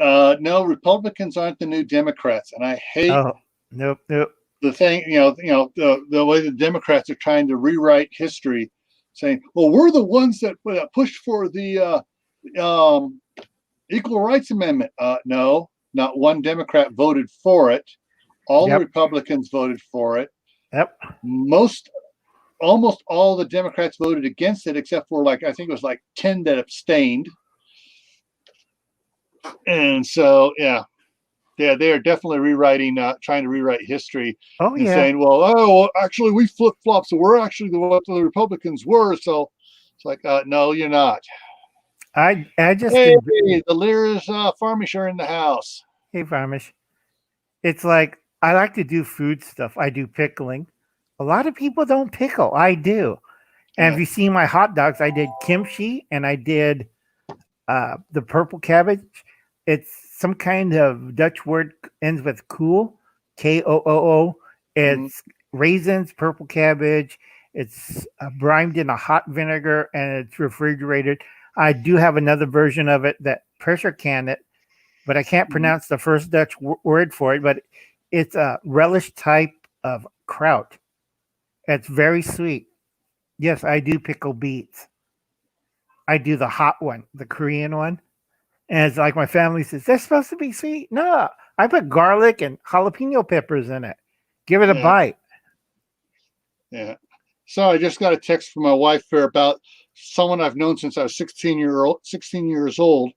No, Republicans aren't the new Democrats, and I hate. Oh, nope. The thing, the way the Democrats are trying to rewrite history, saying, "Well, we're the ones that pushed for the Equal Rights Amendment." No, not one Democrat voted for it. All the Republicans voted for it. Yep. Almost all the Democrats voted against it, except for I think it was 10 that abstained. And so, yeah, they are definitely trying to rewrite history. Oh, and saying, well, actually, we flip flop, so we're actually what the Republicans were. So it's no, you're not. I just the Lear's Farmish are in the house. Hey, Farmish. It's I like to do food stuff. I do pickling. A lot of people don't pickle. I do. And if you see my hot dogs, I did kimchi and I did the purple cabbage. It's some kind of Dutch word, ends with cool, Kooo. It's raisins, purple cabbage. It's brined in a hot vinegar and it's refrigerated. I do have another version of it that pressure can it, but I can't pronounce the first Dutch word for it. But it's a relish type of kraut. It's very sweet. Yes, I do pickle beets. I do the hot one, the Korean one. And it's my family says, they're supposed to be sweet. No, I put garlic and jalapeno peppers in it. Give it a bite. Yeah. So I just got a text from my wife here about someone I've known since I was 16 years old.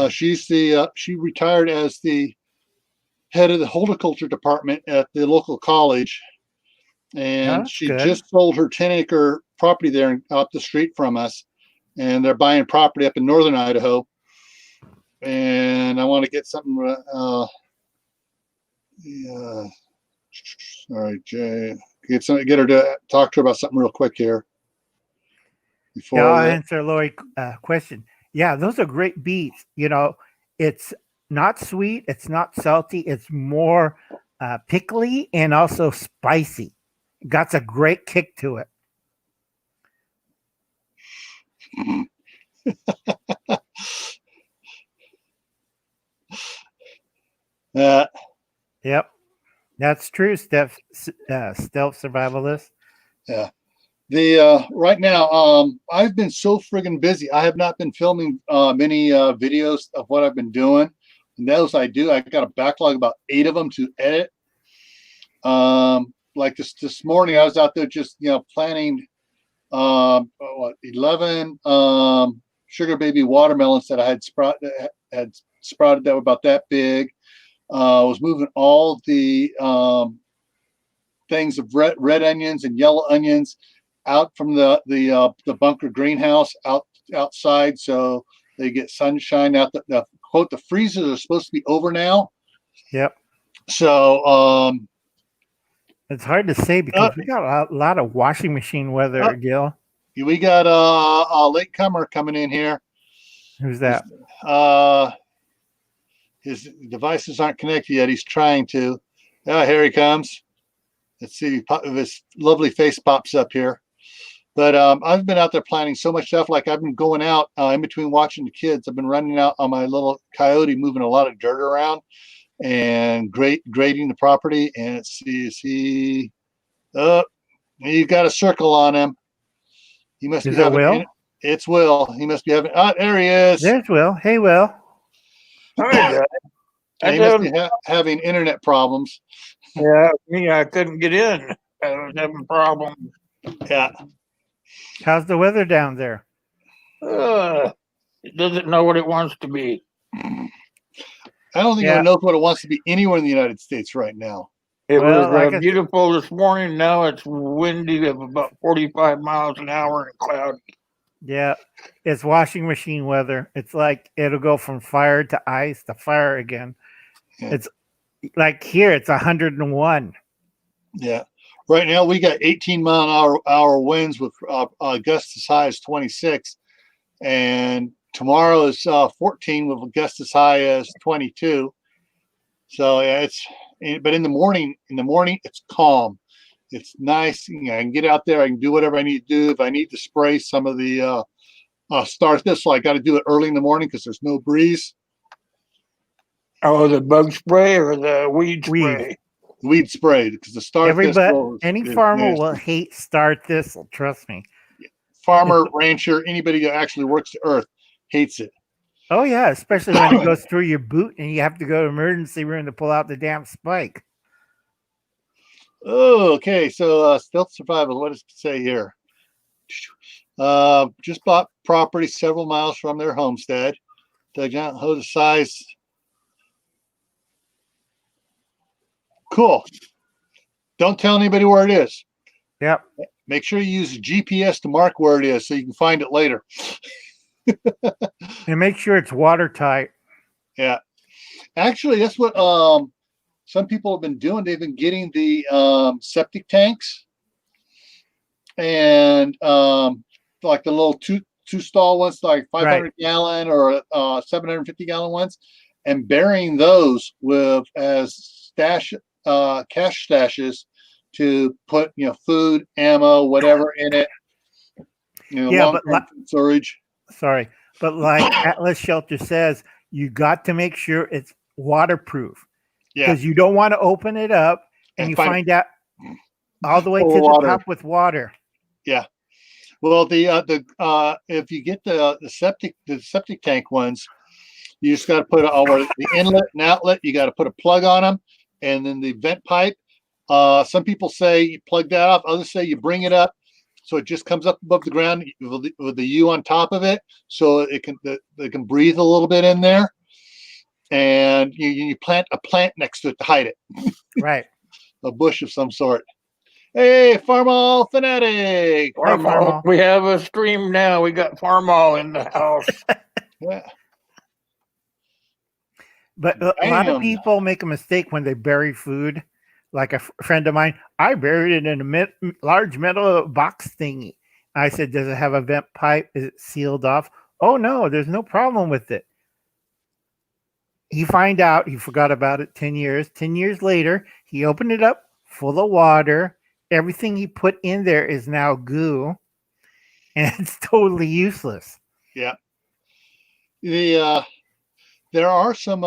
She retired as the head of the horticulture department at the local college. And she just sold her 10-acre property there up the street from us. And they're buying property up in northern Idaho. And I want to get something. Sorry, Jay. Get her to talk to her about something real quick here. I'll answer Lori's question. Yeah, those are great beets. It's not sweet. It's not salty. It's more pickly and also spicy. It got a great kick to it. Yep, that's true. Stealth survivalist. Yeah. The right now, I've been so friggin' busy. I have not been filming many videos of what I've been doing. And those I do. I got a backlog about 8 of them to edit. This morning, I was out there just planting 11 sugar baby watermelons that I had sprouted that were about that big. I was moving all the things of red onions and yellow onions out from the bunker greenhouse outside, so they get sunshine out. The freezers are supposed to be over now. Yep. So it's hard to say because we got a lot of washing machine weather, Gil. We got a latecomer coming in here. Who's that? His devices aren't connected yet. He's trying to. Here he comes. Let's see if his lovely face pops up here. But I've been out there planting so much stuff. I've been going out in between watching the kids. I've been running out on my little Coyote, moving a lot of dirt around and grading the property. And let's see, is he? You got a circle on him. He must be having. Will? It's Will. He must be having. There he is. There's Will. Hey, Will. Hi, guys. He must be having internet problems. Yeah, me, I couldn't get in. I was having problems. Yeah. How's the weather down there? It doesn't know what it wants to be. I don't think it knows what it wants to be anywhere in the United States right now. It was beautiful this morning. Now it's windy of about 45 miles an hour and cloudy. Yeah, it's washing machine weather. It's like it'll go from fire to ice to fire again. Yeah. It's like here, it's 101. Yeah. Right now we got 18-mile-an-hour winds with gusts as high as 26, and tomorrow is 14 with gusts as high as 22. So yeah, but in the morning it's calm. It's nice. You know, I can get out there. I can do whatever I need to do. If I need to spray some of the start this, so I got to do it early in the morning because there's no breeze. Oh, the bug spray or the weed spray? Weed spray, because the start Any farmer will hate start thistle. Trust me. Farmer, rancher, anybody that actually works the earth hates it. Oh yeah, especially when it goes through your boot and you have to go to emergency room to pull out the damn spike. Oh, okay. So stealth survival. What does it say here? Just bought property several miles from their homestead. The giant hose size. Cool. Don't tell anybody where it is. Yep. Make sure you use GPS to mark where it is so you can find it later. And make sure it's watertight. Yeah. Actually, that's what some people have been doing. They've been getting the septic tanks and like the little two stall ones, like 500 gallon or 750 gallon ones, and burying those with as cash stashes to put food, ammo, whatever in it. Yeah, but storage. Sorry, but like Atlas Shelter says, you got to make sure it's waterproof. Yeah, because you don't want to open it up and you find out all the way to the top with water. Yeah. Well, the if you get the septic tank ones, you just got to put the inlet and outlet. You got to put a plug on them, and then the vent pipe. Some people say you plug that off. Others say you bring it up, so it just comes up above the ground with the U on top of it, so it can breathe a little bit in there. And you plant a plant next to it to hide it. Right. A bush of some sort. Hey, Farmall fanatic. Farmall. We have a stream now. We got Farmall in the house. Yeah. But a lot of people make a mistake when they bury food. Like a friend of mine, I buried it in a large metal box thingy. I said, does it have a vent pipe? Is it sealed off? Oh, no, there's no problem with it. He find out he forgot about it 10 years. 10 years later, he opened it up full of water. Everything he put in there is now goo. And it's totally useless. Yeah. There are some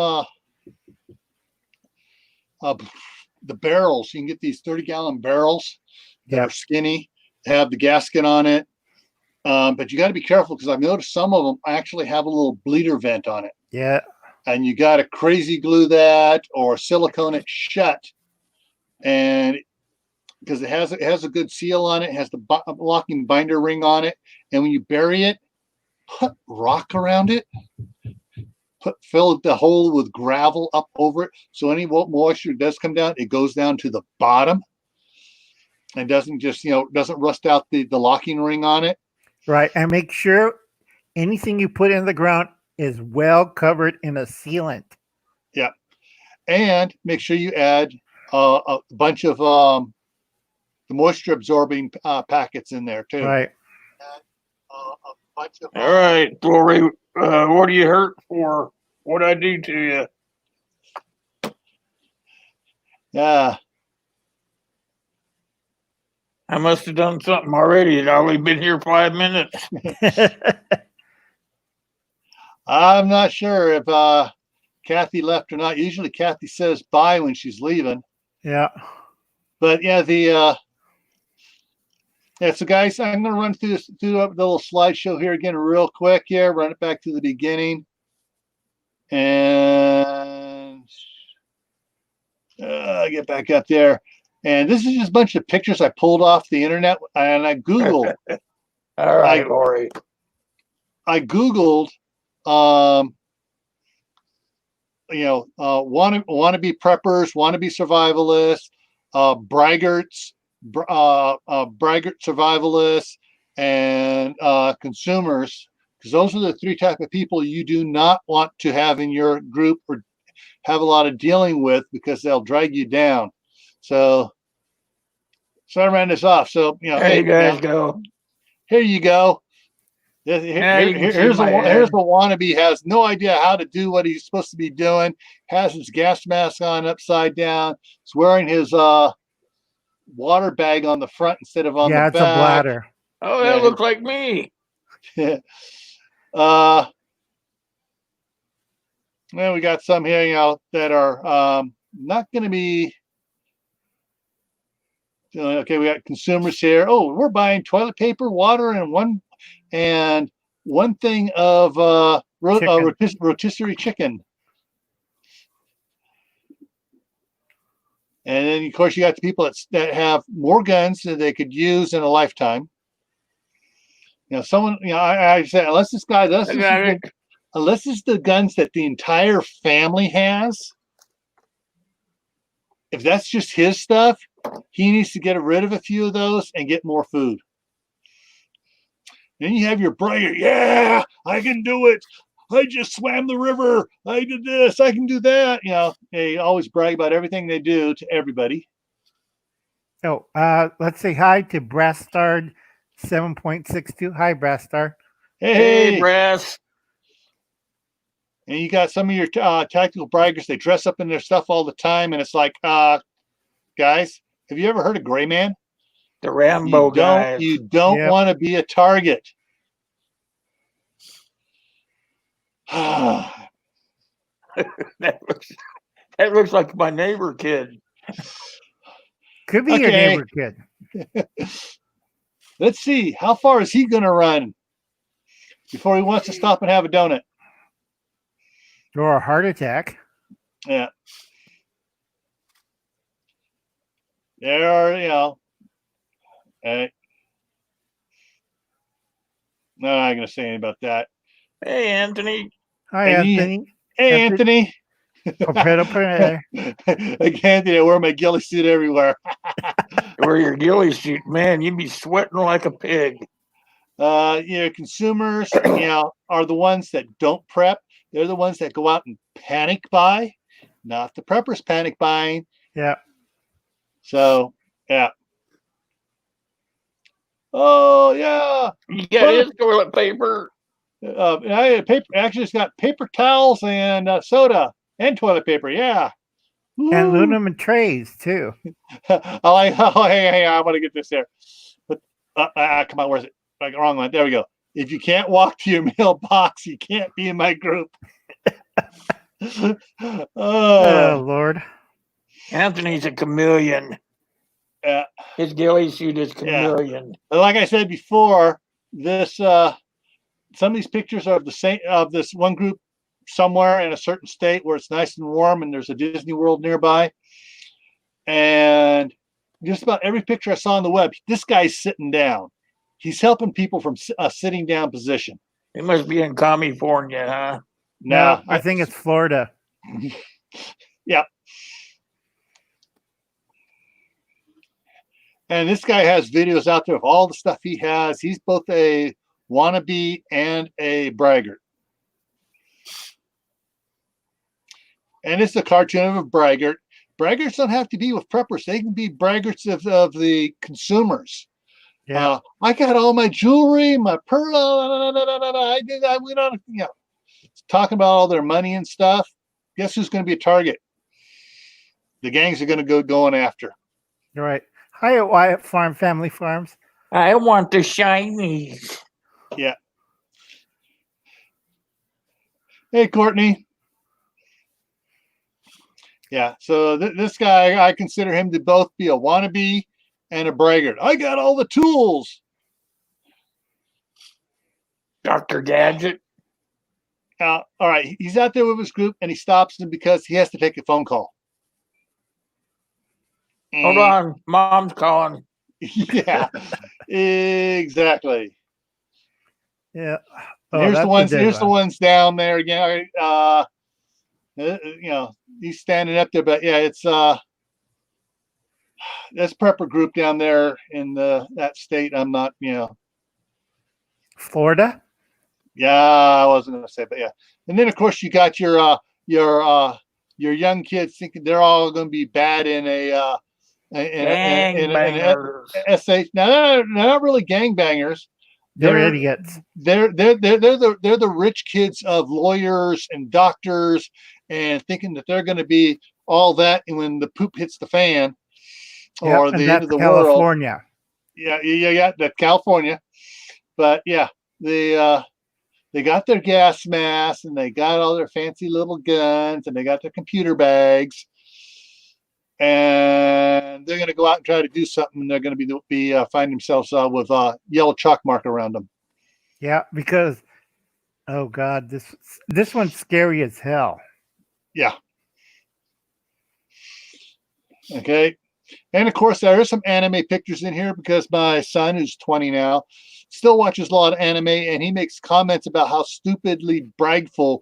the barrels. You can get these 30-gallon barrels that are skinny, have the gasket on it. But you got to be careful because I've noticed some of them actually have a little bleeder vent on it. Yeah. And you got to crazy glue that or silicone it shut. And because it has a good seal on it, it has the locking binder ring on it. And when you bury it, put rock around it. Fill the hole with gravel up over it. So any moisture does come down, it goes down to the bottom and doesn't just, doesn't rust out the locking ring on it. Right. And make sure anything you put in the ground is well covered in a sealant. Yeah. And make sure you add a bunch of the moisture absorbing packets in there too. Right. All right, Glory. What are you hurt for? What'd I do to you? Yeah. I must have done something already. I'd only been here 5 minutes. I'm not sure if Kathy left or not. Usually Kathy says bye when she's leaving. Yeah. But yeah, so guys, I'm going to run through the little slideshow here again real quick here, run it back to the beginning. And get back up there. And this is just a bunch of pictures I pulled off the internet, and I Googled. All right, Lori. I Googled, wannabe preppers, wannabe survivalists, braggarts, braggart survivalists, and consumers, because those are the three type of people you do not want to have in your group or have a lot of dealing with, because they'll drag you down. So I ran this off. So There you guys go. Here you go. Here's the wannabe, has no idea how to do what he's supposed to be doing. Has his gas mask on upside down. He's wearing his water bag on the front instead of on the back. Yeah, it's a bladder. Oh, that looks like me. Then we got some here, that are not going to be. Okay, we got consumers here. Oh, we're buying toilet paper, water, and one thing of rotisserie chicken. And then, of course, you got the people that have more guns that they could use in a lifetime. Someone, I said, unless this is the guns that the entire family has, if that's just his stuff, he needs to get rid of a few of those and get more food. Then you have your bragger. Yeah, I can do it. I just swam the river. I did this. I can do that. They always brag about everything they do to everybody. Oh, let's say hi to Brastard 7.62. Hi, Brastard. Hey, Brass. And you got some of your tactical braggers. They dress up in their stuff all the time, and it's like, guys, have you ever heard of Gray Man? The Rambo guys. You don't want to be a target. that looks like my neighbor kid. Could be your neighbor kid. Let's see. How far is he going to run before he wants to stop and have a donut? Or a heart attack. Yeah. There are, no, I'm not going to say anything about that. Hey, Anthony. Hi, Anthony. Hey, Anthony. Again, Anthony, I wear my ghillie suit everywhere. Wear your ghillie suit, man. You'd be sweating like a pig. Consumers, are the ones that don't prep. They're the ones that go out and panic buy, not the preppers panic buying. Yeah. So, yeah. Oh, yeah. You got his toilet paper. I had paper. Actually, it's got paper towels and soda and toilet paper. Yeah. And aluminum trays, too. Hey, I want to get this there. But come on, where's it? Like, wrong one. There we go. If you can't walk to your mailbox, you can't be in my group. Oh, Lord. Anthony's a chameleon. His ghillie suit is chameleon. Yeah. Like I said before, this some of these pictures are of this one group somewhere in a certain state where it's nice and warm and there's a Disney World nearby. And just about every picture I saw on the web, this guy's sitting down. He's helping people from a sitting down position. He must be in California, huh? No, I think it's Florida. Yeah. And this guy has videos out there of all the stuff he has. He's both a wannabe and a braggart. And it's a cartoon of a braggart. Braggarts don't have to be with preppers. They can be braggarts of the consumers. Yeah. I got all my jewelry, my pearl. I did that. We don't, talking about all their money and stuff. Guess who's going to be a target? The gangs are going to go going after. You're right. Hi at Wyatt Farm Family Farms. I want the shinies. Yeah. Hey, Courtney. Yeah. So this guy, I consider him to both be a wannabe and a braggart. I got all the tools. Dr. Gadget. All right. He's out there with his group and he stops them because he has to take a phone call. Hold on. Mom's calling. Yeah, exactly. Yeah. Here's the ones down there again. He's standing up there, but yeah, it's that's prepper group down there in that state. I'm not, Florida. Yeah, I wasn't going to say, but yeah. And then of course you got your young kids thinking they're all going to be bad in a Gangbangers. SH. Now they're not really gangbangers. They're idiots. They're the rich kids of lawyers and doctors, and thinking that they're going to be all that, and when the poop hits the fan, or Yep, the and end of that's the world. California. Yeah, that's California. But yeah, they got their gas masks, and they got all their fancy little guns, and they got their computer bags, and they're going to go out and try to do something. And they're going to be find themselves with a yellow chalk mark around them. Yeah, because oh god, this one's scary as hell. Yeah. Okay. And of course, there are some anime pictures in here because my son, who's 20 now, still watches a lot of anime, and he makes comments about how stupidly bragful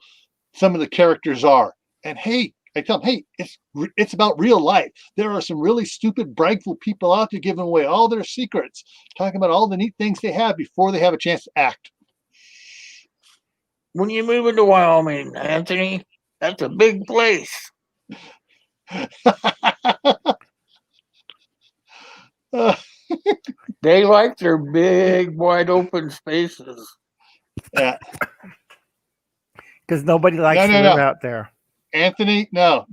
some of the characters are. And hey, I tell him, hey, it's about real life. There are some really stupid, bragful people out there giving away all their secrets, talking about all the neat things they have before they have a chance to act. When you move into Wyoming, Anthony, that's a big place. They like their big, wide open spaces. Yeah. Because nobody likes to live out there. Anthony, no.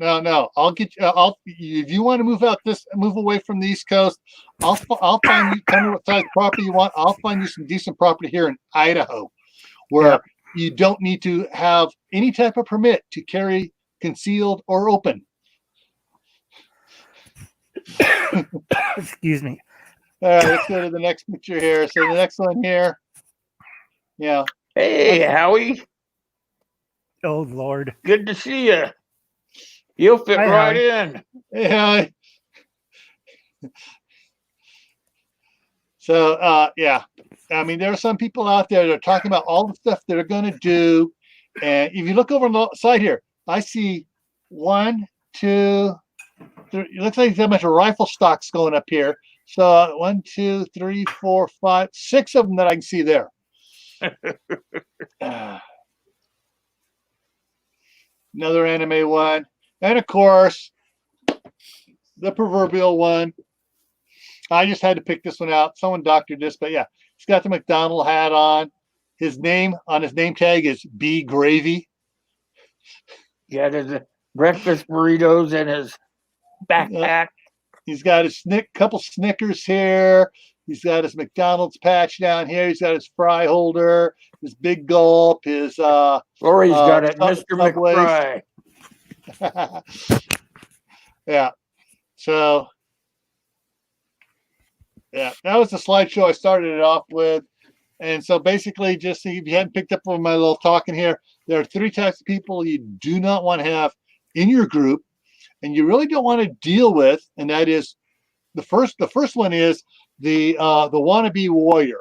I'll get you. If you want to move away from the East Coast, I'll find you. Tell me what size property you want. I'll find you some decent property here in Idaho, where you don't need to have any type of permit to carry concealed or open. Excuse me. All right, let's go to the next picture here. So the next one here. Yeah. Hey, Howie. Oh, Lord. Good to see you. You'll fit right in. Yeah. So, yeah. I mean, there are some people out there that are talking about all the stuff they're going to do. And if you look over on the side here, I see 1, 2, 3. It looks like there's a bunch of rifle stocks going up here. So 1, 2, 3, 4, 5, 6 of them that I can see there. Another anime one. And of course, the proverbial one. I just had to pick this one out. Someone doctored this, but yeah, he's got the McDonald hat on. His name on his name tag is B Gravy. Yeah, there's breakfast burritos in his backpack. He's got his couple Snickers here. He's got his McDonald's patch down here. He's got his fry holder, his big gulp, his Lori's got it, Mr. McFry. Yeah. So yeah, that was the slideshow I started it off with. And so basically, just if you hadn't picked up on my little talking here, there are 3 types of people you do not want to have in your group, and you really don't want to deal with. And that is the first one is the wannabe warrior,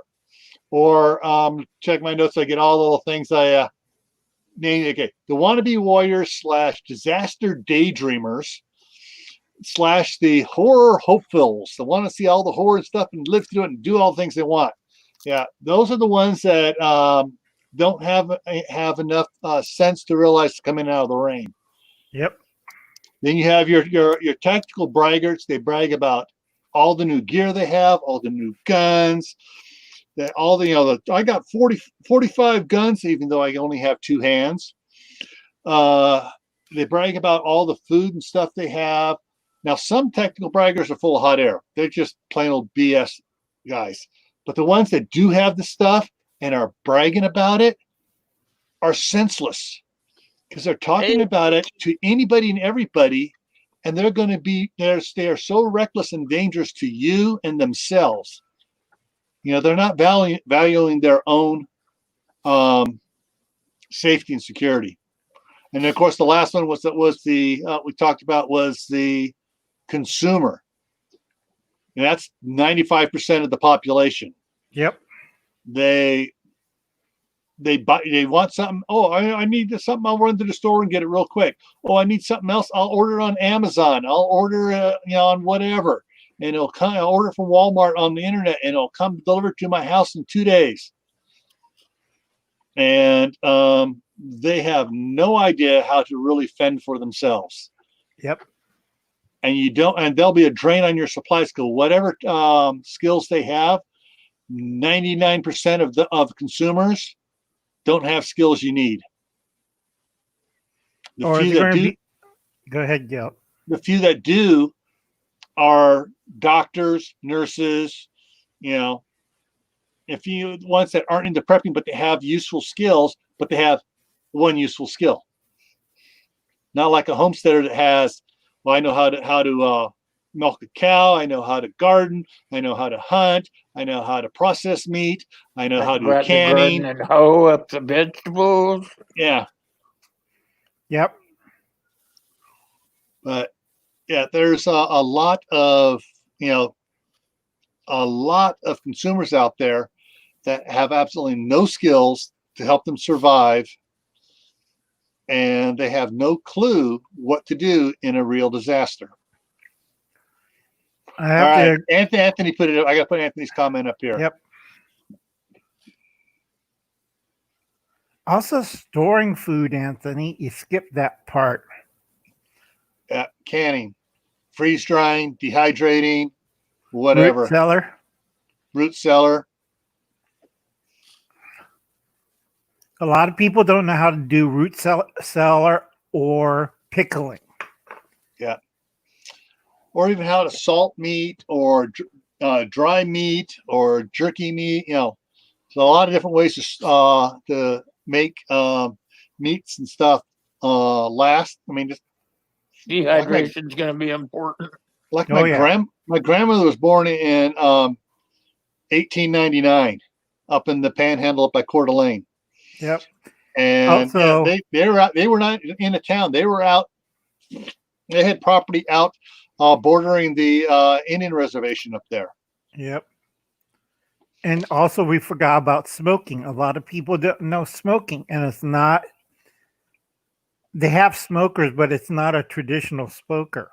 or check my notes. I get all the little things I named. Okay, the wannabe warriors / disaster daydreamers / the horror hopefuls, that want to see all the horror and stuff and live through it and do all the things they want. Yeah, those are the ones that don't have enough sense to realize it's coming out of the rain. Yep. Then you have your tactical braggarts. They brag about all the new gear they have, all the new guns, that all the I got 45 guns, even though I only have 2 hands. They brag about all the food and stuff they have. Now, some tactical braggers are full of hot air. They're just plain old BS guys. But the ones that do have the stuff and are bragging about it are senseless, because they're talking about it to anybody and everybody, and they're going to be they are so reckless and dangerous to you and themselves. They're not valuing their own safety and security. And then, of course, the last one was the we talked about was the consumer. And that's 95% of the population. Yep. They want something. Oh, I need something. I'll run to the store and get it real quick. Oh, I need something else. I'll order it on Amazon. I'll order on whatever, and it'll come. I'll order from Walmart on the internet, and it'll come delivered to my house in 2 days. and they have no idea how to really fend for themselves. Yep. And there'll be a drain on your supply skill. Whatever skills they have, 99% of consumers don't have skills you need. The Or few is it that going to do, be? Go ahead, Gil. the few that do are doctors, nurses, if you ones that aren't into prepping, but they have useful skills, but they have one useful skill. Not like a homesteader that has, well, I know how to milk a cow, I know how to garden, I know how to hunt, I know how to process meat, I know how to do canning and hoe up the vegetables. Yeah. Yep. But yeah, there's a lot of consumers out there that have absolutely no skills to help them survive, and they have no clue what to do in a real disaster. I have to. Anthony put it up. I got to put Anthony's comment up here. Yep. Also, storing food, Anthony. You skipped that part. Yeah, canning, freeze drying, dehydrating, whatever. Root cellar. A lot of people don't know how to do root cellar or pickling. Yeah. Or even how to salt meat or dry meat or jerky meat. So a lot of different ways to make meats and stuff last. I mean, just dehydration is going to be important. Like my grandmother was born in 1899 up in the Panhandle up by Coeur d'Alene. Yep. And they were out. They were not in a town. They were out. They had property out bordering the Indian reservation up there. Yep. And also, we forgot about smoking. A lot of people don't know smoking, and it's not. They have smokers, but it's not a traditional smoker.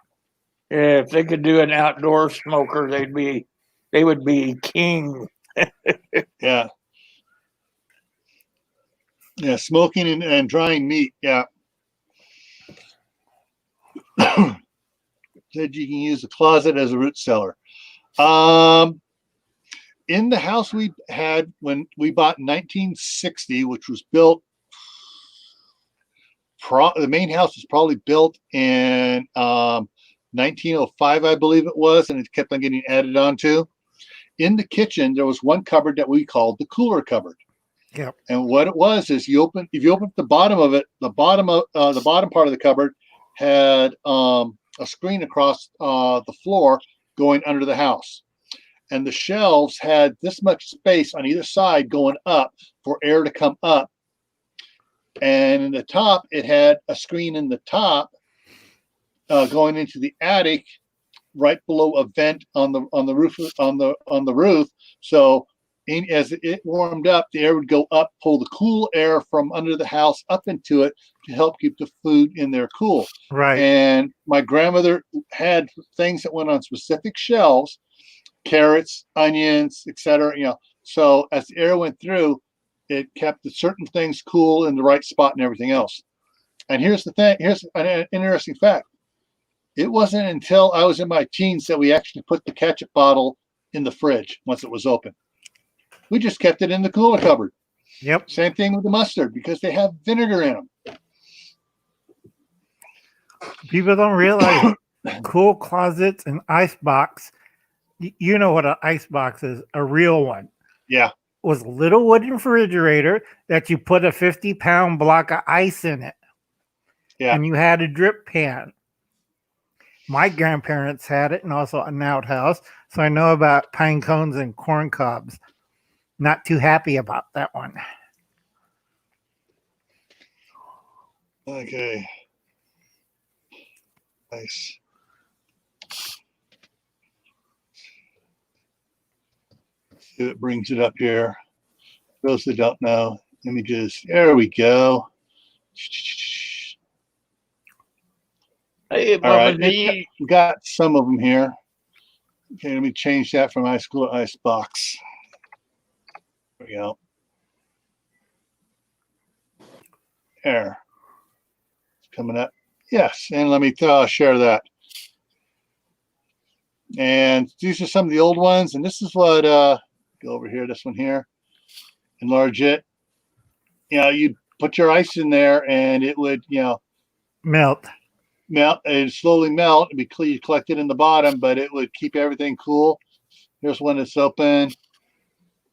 Yeah, if they could do an outdoor smoker, they would be king. Yeah. Yeah, smoking and drying meat. Yeah. Said you can use the closet as a root cellar. In the house we had when we bought in 1960, which was built, the main house was probably built in 1905, I believe it was, and it kept on getting added onto. In the kitchen, there was one cupboard that we called the cooler cupboard. Yep. And what it was is if you open the bottom of it, the bottom part of the cupboard had a screen across the floor going under the house. And the shelves had this much space on either side going up for air to come up. And in the top, it had a screen in the top going into the attic, right below a vent on the roof. So as it warmed up, the air would go up, pull the cool air from under the house up into it to help keep the food in there cool. Right. And my grandmother had things that went on specific shelves, carrots, onions, etc. So as the air went through, it kept certain things cool in the right spot and everything else. And here's the thing. Here's an interesting fact. It wasn't until I was in my teens that we actually put the ketchup bottle in the fridge once it was open. We just kept it in the cooler cupboard. Yep. Same thing with the mustard because they have vinegar in them. People don't realize cool closets and ice box. You know what an ice box is? A real one. Yeah. Was a little wooden refrigerator that you put a 50-pound block of ice in it. Yeah. And you had a drip pan. My grandparents had it and also an outhouse. So I know about pine cones and corn cobs. Not too happy about that one. Okay. Nice. See if it brings it up here. Those that don't know, images. There we go. Hey, all right, we got some of them here. Okay, let me change that from ice cool to ice box. There we go. There. It's coming up. Yes. And let me share that. And these are some of the old ones. And this is what, go over here, this one here, enlarge it. You put your ice in there and it would, melt. It'd slowly melt. It'd be collected in the bottom, but it would keep everything cool. Here's one that's open.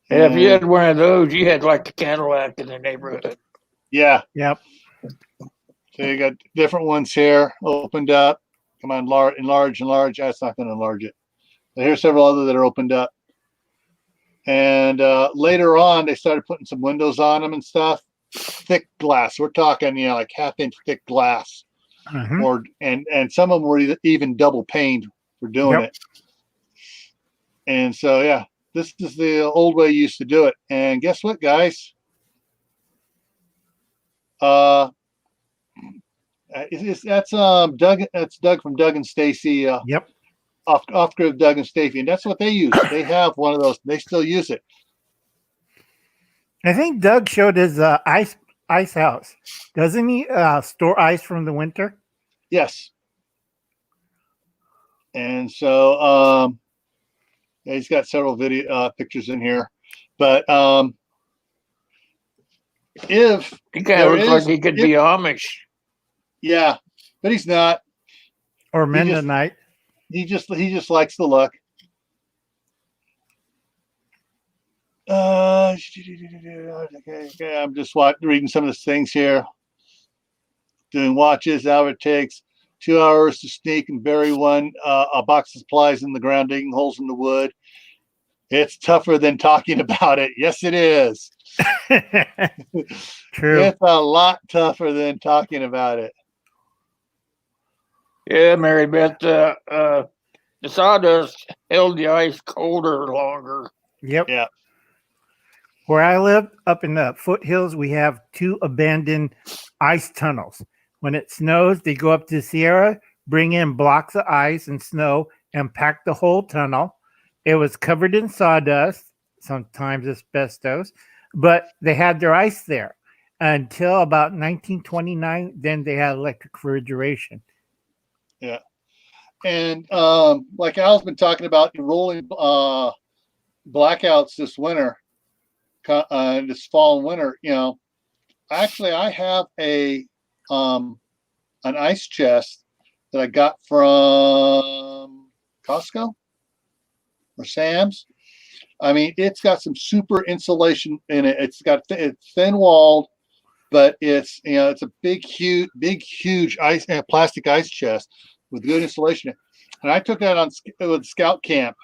Yeah, if you had one of those, you had like the Cadillac in the neighborhood. Yeah. Yep. So you got different ones here opened up. Come on, enlarge. That's not going to enlarge it. But here's several other that are opened up. And later on, they started putting some windows on them and stuff. Thick glass. We're talking, like half-inch thick glass. Or and some of them were even double paned for doing it. And so, yeah, this is the old way you used to do it. And guess what, guys? That's Doug. That's Doug from Doug and Stacy. Yep. Off grid Doug and Stacy, and that's what they use. They have one of those. They still use it. I think Doug showed his ice house. Doesn't he store ice from the winter? Yes. And so yeah, he's got several video pictures in here. But if he kind of looks like he could be Amish. Yeah, but he's not. Or Mennonite. He just likes the look. Okay, I'm just reading some of the things here. Doing watches. Now it takes 2 hours to sneak and bury a box of supplies in the ground, digging holes in the wood. It's tougher than talking about it. Yes, it is. True. It's a lot tougher than talking about it. Yeah, Mary Beth, the sawdust held the ice colder longer. Yep. Yeah. Where I live, up in the foothills, we have 2 abandoned ice tunnels. When it snows, they go up to the Sierra, bring in blocks of ice and snow, and pack the whole tunnel. It was covered in sawdust, sometimes asbestos, but they had their ice there until about 1929. Then they had electric refrigeration. Yeah. And like Al's been talking about, rolling blackouts this winter, this fall and winter, actually I have an ice chest that I got from Costco or Sam's. I mean, it's got some super insulation in it. It's thin walled, but it's it's a big huge ice plastic ice chest with good insulation. And I took that with Scout Camp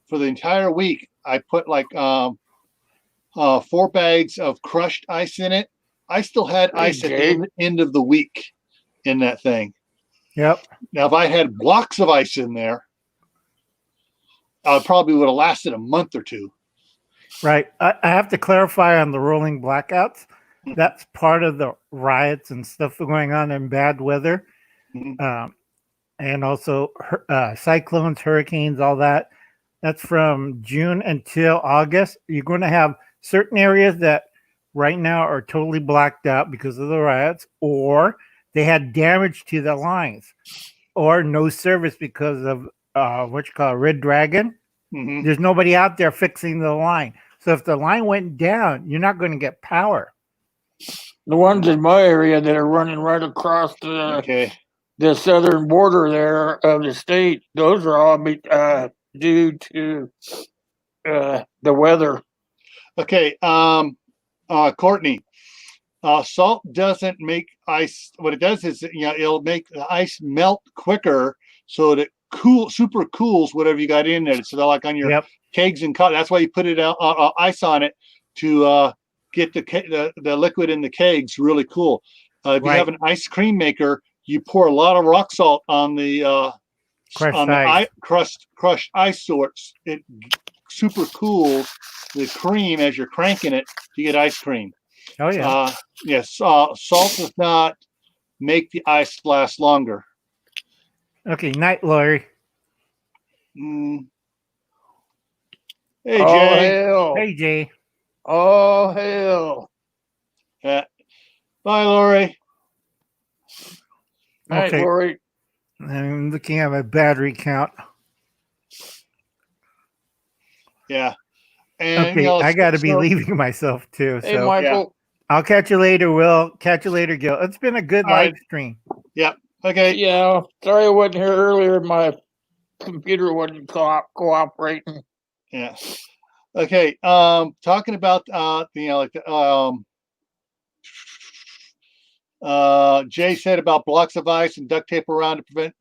for the entire week. I put like 4 bags of crushed ice in it. I still had ice at the end of the week in that thing. Yep. Now, if I had blocks of ice in there, I probably would have lasted a month or 2. Right. I have to clarify on the rolling blackouts. That's part of the riots and stuff going on in bad weather. Mm-hmm. And also cyclones, hurricanes, all that. That's from June until August. You're going to have certain areas that right now are totally blacked out because of the riots, or they had damage to the lines, or no service because of what you call Red Dragon. Mm-hmm. There's nobody out there fixing the line. So if the line went down, you're not going to get power. The ones in my area that are running right across the southern border there of the state, those are all due to the weather. Okay, Courtney, salt doesn't make ice. What it does is, it'll make the ice melt quicker, so that super cools whatever you got in there. So they're like on your kegs and that's why you put it ice on it to get the liquid in the kegs really cool. If you have an ice cream maker, you pour a lot of rock salt on the crushed ice sorts. It super cools the cream as you're cranking it to get ice cream. Oh yeah. Yes. Salt does not make the ice last longer. Okay. Night, Lori. Hey, oh, Jay. Hell. Hey, Jay. Oh hell. Bye, Lori. Night, Okay. Lori. I'm looking at my battery count. Yeah. And Okay, I got to be leaving myself too. Hey, So Michael. I'll catch you later, Will. Catch you later, Gil. It's been a good live stream. Yep. Okay. Yeah. Sorry I wasn't here earlier. My computer wasn't cooperating. Yeah. Okay. Talking about Jay said about blocks of ice and duct tape around to prevent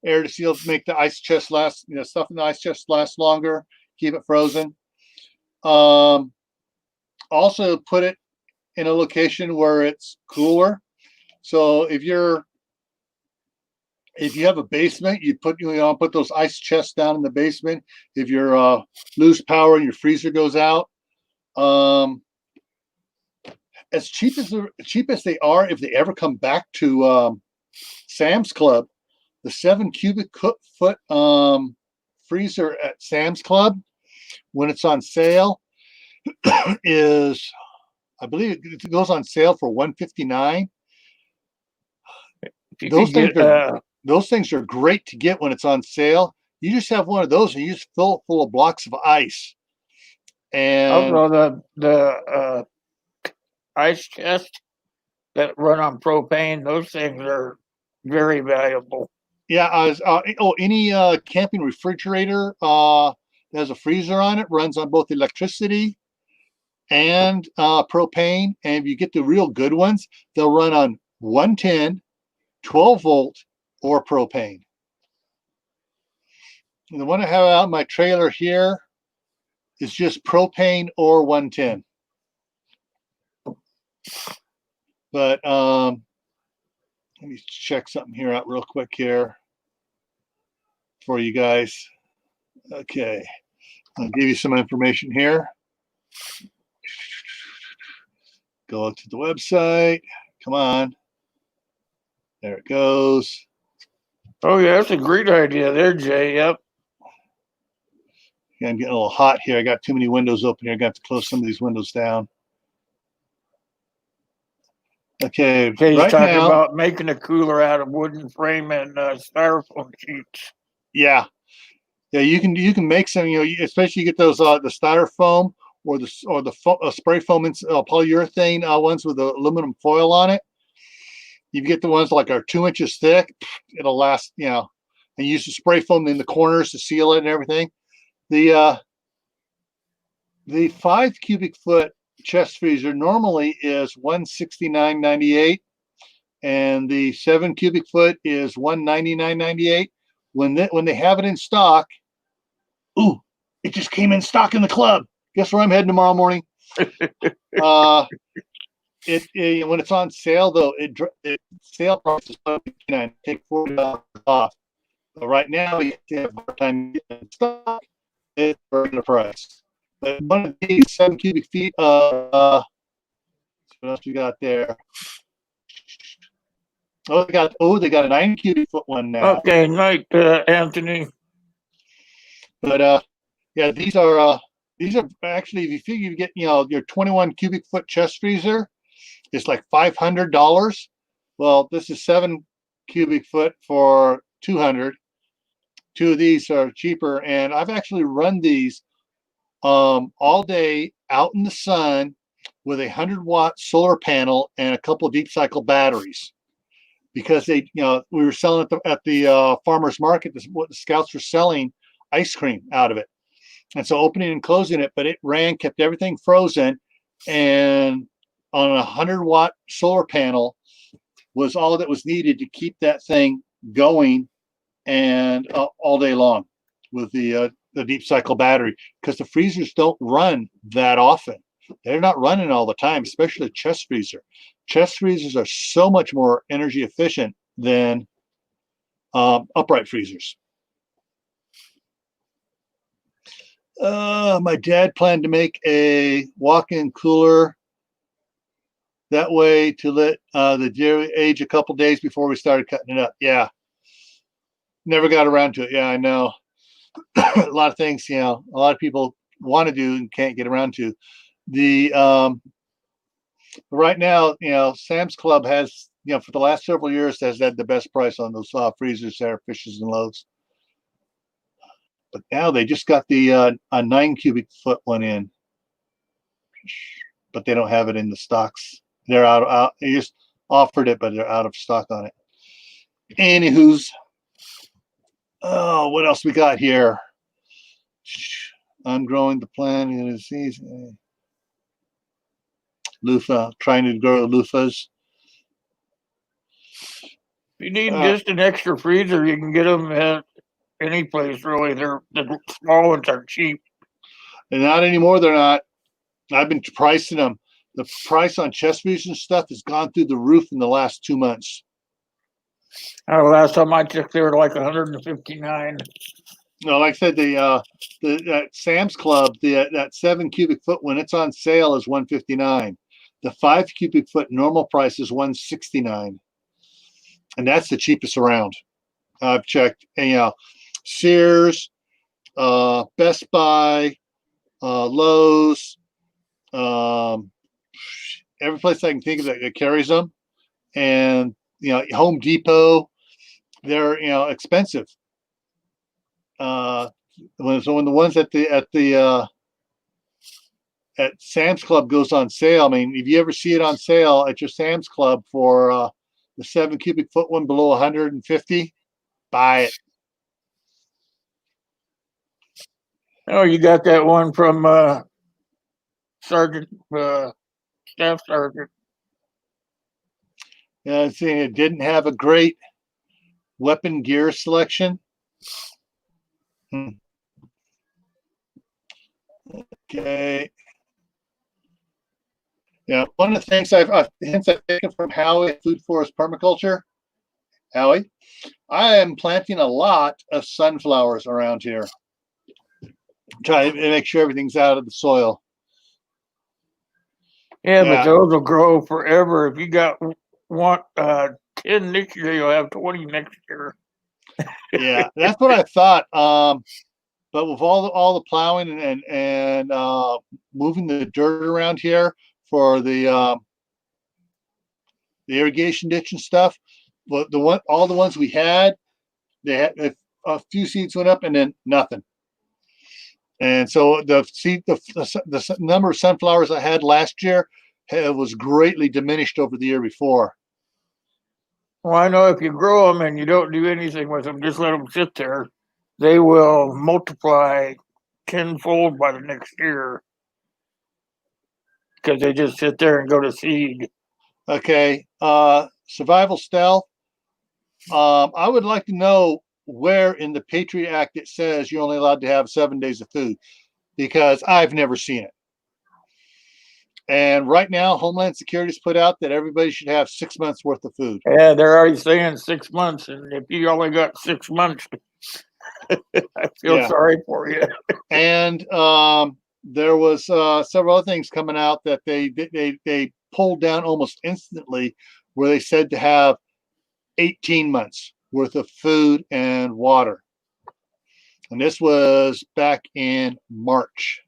air to seal, make the ice chest last, stuff in the ice chest last longer, keep it frozen. Also put it in a location where it's cooler. So if you have a basement, you put those ice chests down in the basement. If you're lose power and your freezer goes out, as cheap as they are, if they ever come back to Sam's Club, the 7 cubic foot freezer at Sam's Club, when it's on sale, is, I believe it goes on sale for $159. Those things are great to get when it's on sale. You just have one of those and you just fill it full of blocks of ice. And also the ice chest that run on propane, those things are very valuable. Yeah, any camping refrigerator that has a freezer on it runs on both electricity and propane. And if you get the real good ones, they'll run on 110, 12 volt, or propane. And the one I have out in my trailer here is just propane or 110. But let me check something here out real quick here for you guys. Okay, I'll give you some information here. Go to the website. Come on. There it goes. Oh, yeah, that's a great idea there, Jay. Yep. Yeah, I'm getting a little hot here. I got too many windows open here. I got to close some of these windows down. Okay, he's talking about making a cooler out of wooden frame and styrofoam sheets. Yeah, you can make some. Especially you get those the styrofoam or the spray foam and polyurethane ones with the aluminum foil on it. You get the ones like are 2 inches thick. It'll last. And use the spray foam in the corners to seal it and everything. The 5 cubic foot chest freezer normally is $169.98, and the 7 cubic foot is $199.98. When they have it in stock, it just came in stock in the club. Guess where I'm heading tomorrow morning? When it's on sale though, it sale price is $159. Take $40 off. But right now, you have a hard time getting in stock. It's regular price. But one of these 7 cubic feet, what else we got there? They got a 9 cubic foot one now. Okay, night, Anthony. But yeah, these are actually, if you figure you get your 21 cubic foot chest freezer, it's like $500. Well, this is 7 cubic foot for $200. 2 of these are cheaper, and I've actually run these all day out in the sun with a 100-watt solar panel and a couple of deep cycle batteries, because we were selling at the farmers market. What the scouts were selling ice cream out of it, and so opening and closing it, but it kept everything frozen, and on a 100-watt solar panel was all that was needed to keep that thing going and all day long with the deep cycle battery, because the freezers don't run that often. They're not running all the time, especially the chest freezer. Chest freezers are so much more energy efficient than upright freezers. My dad planned to make a walk-in cooler that way to let the deer age a couple days before we started cutting it up. Yeah. Never got around to it. Yeah, I know. A lot of things, a lot of people want to do and can't get around to. The Right now, Sam's Club has, for the last several years, has had the best price on those freezers there, fishes and loaves. But now they just got the a 9 cubic foot one in, but they don't have it in the stocks. They're out. They just offered it, but they're out of stock on it. Anywho's, oh, what else we got here? I'm growing the plant in the season. Loofah, trying to grow loofahs. If you need just an extra freezer, you can get them at any place, really. The small ones are cheap. And not anymore, they're not. I've been pricing them. The price on chest freezers and stuff has gone through the roof in the last 2 months. Last time I checked, they were like 159. No, like I said, that Sam's Club, that 7 cubic foot when it's on sale is 159. The 5 cubic foot normal price is 169, and that's the cheapest around. I've checked. And, Sears, Best Buy, Lowe's, every place I can think of that carries them, and Home Depot, they're expensive. When the ones at Sam's Club goes on sale, I mean, if you ever see it on sale at your Sam's Club for the 7 cubic foot one below 150, buy it. Oh, you got that one from Sergeant, Staff Sergeant. Yeah, I'm saying it didn't have a great weapon gear selection. Okay. Yeah, one of the things I've taken from Howie at Food Forest Permaculture, Howie, I am planting a lot of sunflowers around here. Trying to make sure everything's out of the soil. Yeah, but those will grow forever. If you want 10 this year, you'll have 20 next year. Yeah, that's what I thought. But with all the plowing and moving the dirt around here for the irrigation ditch and stuff, all the ones we had, they had a few seeds went up and then nothing. And so the number of sunflowers I had last year was greatly diminished over the year before. Well, I know if you grow them and you don't do anything with them, just let them sit there, they will multiply tenfold by the next year because they just sit there and go to seed. Okay. Survival stealth. I would like to know where in the Patriot Act it says you're only allowed to have 7 days of food, because I've never seen it. And right now, Homeland Security's put out that everybody should have 6 months worth of food. Yeah, they're already saying 6 months, and if you only got 6 months, I feel sorry for you. And there was several other things coming out that they pulled down almost instantly, where they said to have 18 months worth of food and water. And this was back in March.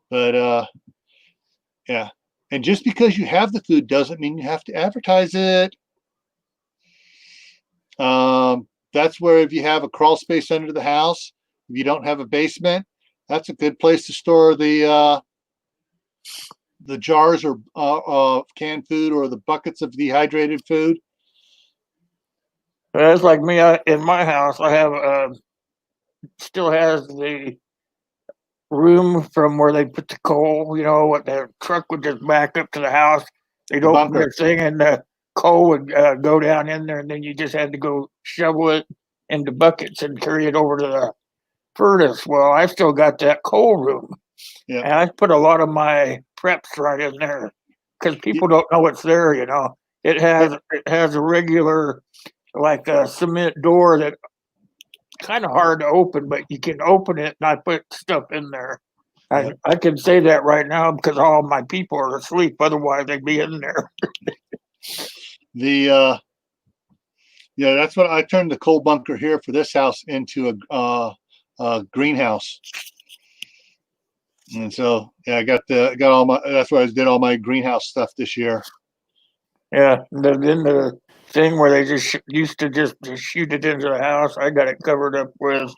But yeah. And just because you have the food doesn't mean you have to advertise it. That's where if you have a crawl space under the house, if you don't have a basement, that's a good place to store the jars or canned food or the buckets of dehydrated food. That's like me in my house. I have still has the room from where they put the coal. What the truck would just back up to the house. They'd open their thing and the coal would go down in there, and then you just had to go shovel it into buckets and carry it over to the furnace. Well, I still got that coal room, and I put a lot of my preps right in there because people don't know it's there. It has a regular, like a cement door that kind of hard to open, but you can open it, and I put stuff in there. I can say that right now because all my people are asleep. Otherwise, they'd be in there. That's what I turned the coal bunker here for this house into a greenhouse. And so, yeah, I got all my. That's why I did all my greenhouse stuff this year. Yeah, then the thing where they just used to just shoot it into the house, I got it covered up with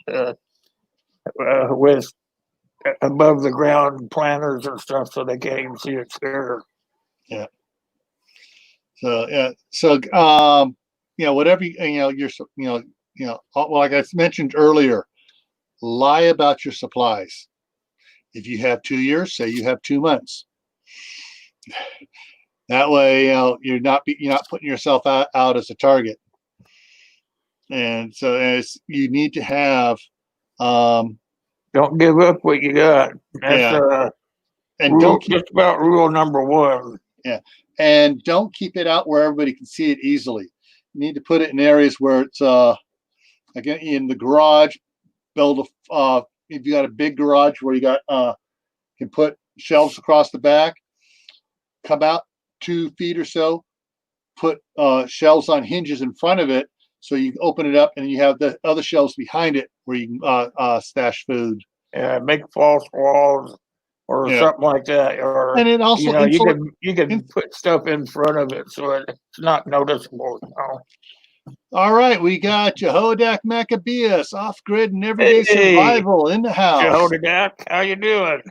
above the ground planters and stuff, so they can't even see it's there. Yeah. So yeah. So whatever like I mentioned earlier, lie about your supplies. If you have 2 years, say you have 2 months. That way, you're not putting yourself out as a target. And so you need to have. Don't give up what you got. That's and just about rule number 1. Yeah, and don't keep it out where everybody can see it easily. You need to put it in areas where it's again in the garage. Build if you got a big garage where you got can put shelves across the back. Come out 2 feet or so. Put shelves on hinges in front of it, so you open it up and you have the other shelves behind it where you can stash food. Yeah, make false walls or something like that, or and it also you can put stuff in front of it so it's not noticeable. All right, we got Jehodak Maccabeus, off-grid and everyday survival in the house. Jehodak, how you doing?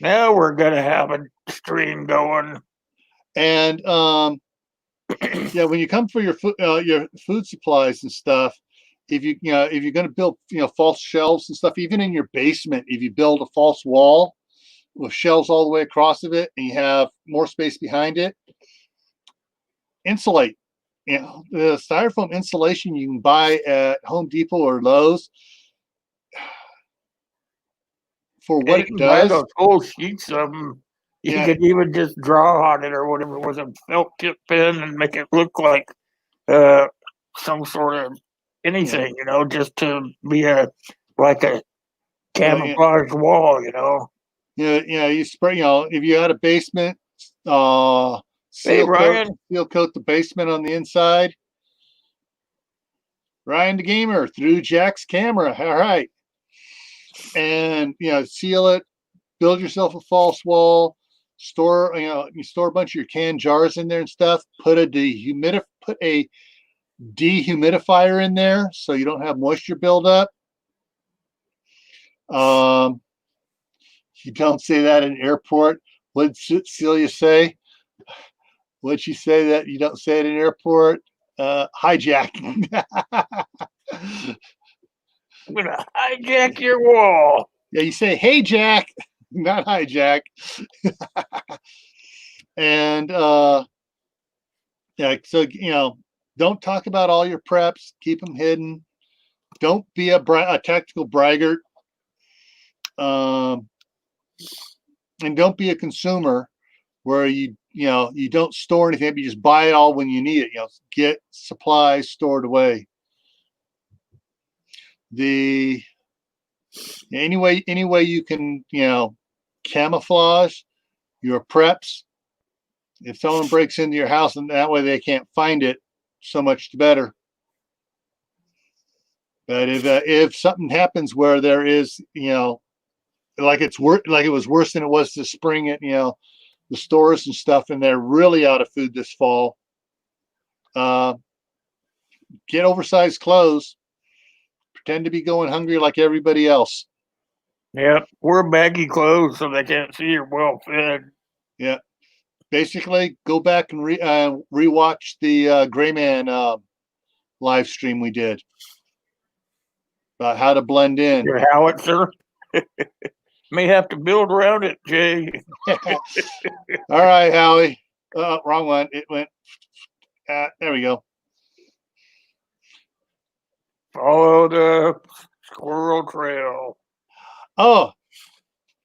Now we're gonna have a stream going. And when you come for your food supplies and stuff, if you're going to build false shelves and stuff, even in your basement, if you build a false wall with shelves all the way across of it, and you have more space behind it, insulate. The styrofoam insulation you can buy at Home Depot or Lowe's for what it does. Buy those whole sheets of them. You could even just draw on it or whatever with a felt tip pen and make it look like some sort of anything, just to be like a camouflage wall, you spray, if you had a basement, seal coat the basement on the inside. Ryan the Gamer through Jack's camera. All right. And seal it, build yourself a false wall, store you store a bunch of your canned jars in there and stuff, put a dehumidifier in there so you don't have moisture build up. You don't say that in airport. What did Celia say? What'd she say that you don't say it in airport? Hijacking. I'm gonna hijack your wall. Yeah, you say, "Hey, Jack," not hijack. And so don't talk about all your preps. Keep them hidden. Don't be a tactical braggart. And don't be a consumer where you don't store anything, but you just buy it all when you need it. Get supplies stored away. Any way you can camouflage your preps. If someone breaks into your house and that way they can't find it, so much the better. But if something happens where there is like it was worse than it was this spring at the stores and stuff, and they're really out of food this fall, get oversized clothes, pretend to be going hungry like everybody else. Yep, wear baggy clothes so they can't see you're well fed. Yeah, basically go back and rewatch the Gray Man live stream we did about how to blend in. Your howitzer. May have to build around it, Jay. All right, Howie. Wrong one. It went. There we go. Follow the squirrel trail. Oh,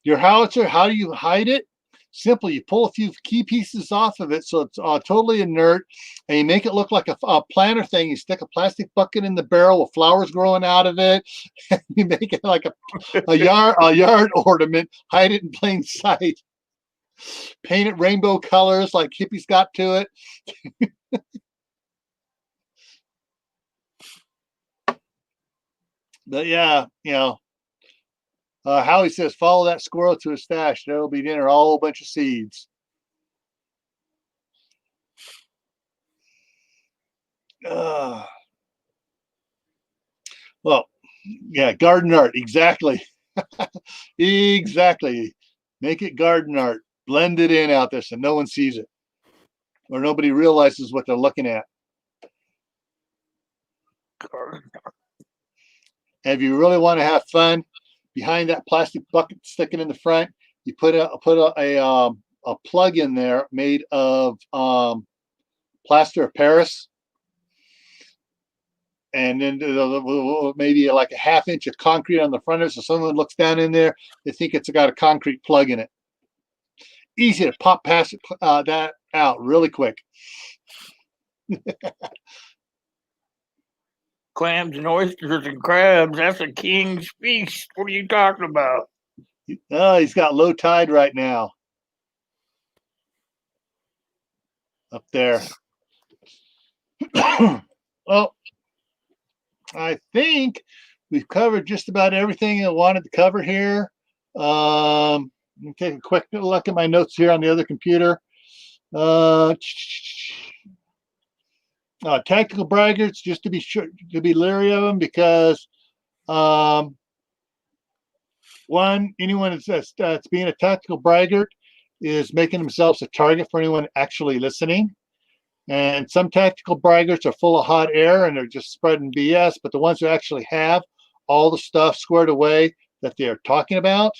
your howitzer. How do you hide it? Simple. You pull a few key pieces off of it so it's totally inert, and you make it look like a planter thing. You stick a plastic bucket in the barrel with flowers growing out of it. And you make it like a yard ornament. Hide it in plain sight. Paint it rainbow colors like hippies got to it. But yeah, Howie says, follow that squirrel to his stash. There'll be dinner, all a bunch of seeds. Well, yeah, garden art. Exactly. Exactly. Make it garden art. Blend it in out there so no one sees it or nobody realizes what they're looking at. And if you really want to have fun, behind that plastic bucket sticking in the front, you put a plug in there made of plaster of Paris, and then maybe like a half inch of concrete on the front of it. So someone looks down in there, they think it's got a concrete plug in it. Easy to pop past that out really quick. Clams and oysters and crabs. That's a king's feast. What are you talking about? Oh, he's got low tide right now. Up there. Well, I think we've covered just about everything I wanted to cover here. Let me take a quick look at my notes here on the other computer. Tactical braggarts, just to be sure, to be leery of them, because one, anyone that's being a tactical braggart is making themselves a target for anyone actually listening. And some tactical braggarts are full of hot air and they're just spreading BS, but the ones who actually have all the stuff squared away that they're talking about,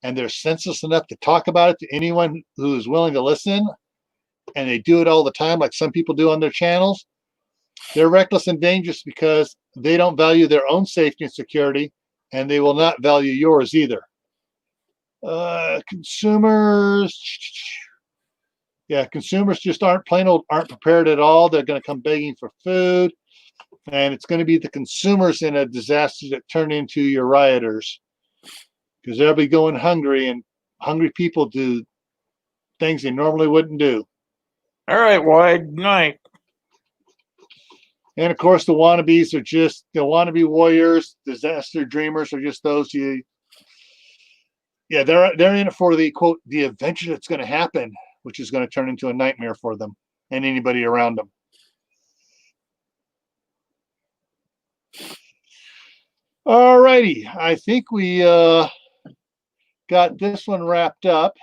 and they're senseless enough to talk about it to anyone who is willing to listen, and they do it all the time like some people do on their channels, they're reckless and dangerous because they don't value their own safety and security, and they will not value yours either. Consumers, yeah, consumers just aren't prepared at all. They're going to come begging for food, and it's going to be the consumers in a disaster that turn into your rioters, because they'll be going hungry, and hungry people do things they normally wouldn't do. All right, wide night. And of course, the wannabes are just the wannabe warriors. Disaster dreamers are just those they're in it for the quote the adventure that's going to happen, which is going to turn into a nightmare for them and anybody around them. All righty, I think we got this one wrapped up.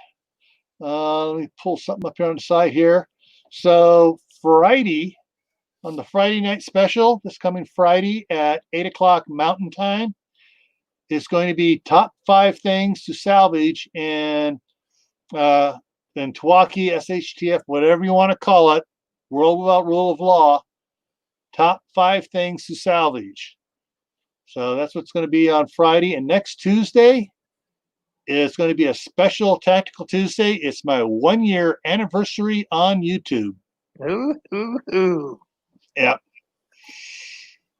Let me pull something up here on the side here. So Friday, on the Friday night special, this coming Friday at 8 o'clock Mountain Time, is going to be top 5 things to salvage in TEOTWAWKI, SHTF, whatever you want to call it, World Without Rule of Law, top 5 things to salvage. So that's what's going to be on Friday. And next Tuesday is going to be a special Tactical Tuesday. It's my 1-year anniversary on YouTube. Yeah.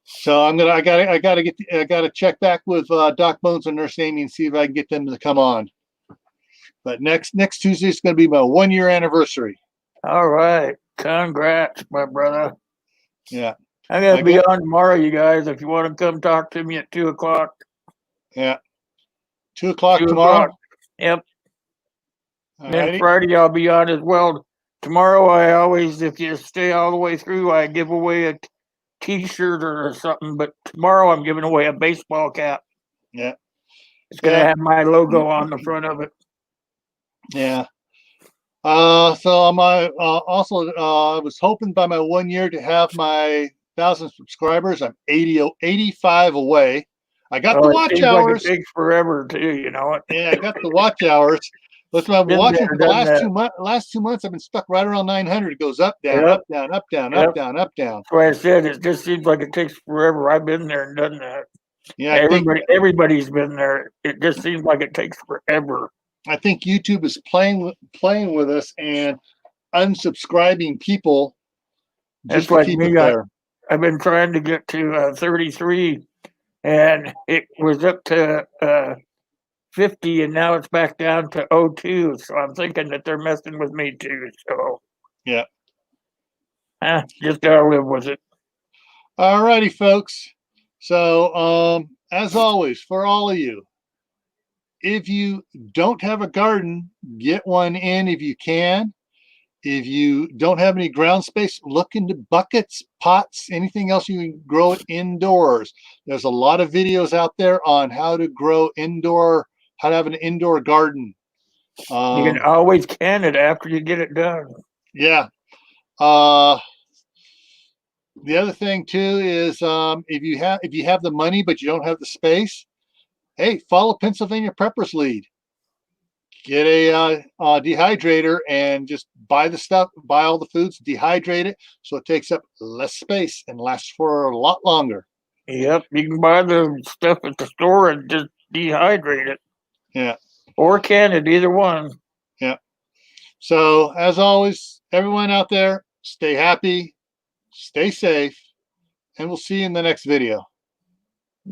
So I gotta check back with Doc Bones and Nurse Amy and see if I can get them to come on. But next Tuesday is going to be my 1-year anniversary. All right, congrats, my brother. Yeah, I'm gonna be on tomorrow, you guys. If you want to come talk to me at 2 o'clock. Yeah, 2 o'clock tomorrow. Yep. And then Friday I'll be on as well. Tomorrow I always, if you stay all the way through, I give away a T-shirt or something. But tomorrow I'm giving away a baseball cap. Yeah, it's gonna have my logo on the front of it. Yeah. So I'm also I was hoping by my 1 year to have my 1,000 subscribers. I'm 85 away. I got the watch hours. Like it takes forever too, you know it. Yeah, I got the watch hours. Listen, I've been watching for the last 2 months. I've been stuck right around 900. It goes up, down, up, down, up, down, up, down, up, down. That's why I said it just seems like it takes forever. I've been there and done that. Yeah, everybody's been there. It just seems like it takes forever. I think YouTube is playing with us and unsubscribing people. Just to keep it there. I've been trying to get to 33, and it was up to 50, and now it's back down to 02. So I'm thinking that they're messing with me too. So yeah, just gotta live with it. All righty, folks. So as always, for all of you, if you don't have a garden, get one in if you can. If you don't have any ground space, look into buckets, pots, anything else you can grow it indoors. There's a lot of videos out there on how to grow indoor, how to have an indoor garden. You can always can it after you get it done. Yeah. The other thing too is if you have the money but you don't have the space, hey, follow Pennsylvania Preppers lead. Get a dehydrator and just buy the stuff, buy all the foods, dehydrate it so it takes up less space and lasts for a lot longer. Yep, you can buy the stuff at the store and just dehydrate it. Yeah. Or can it, either one. Yeah. So as always, everyone out there, stay happy, stay safe, and we'll see you in the next video.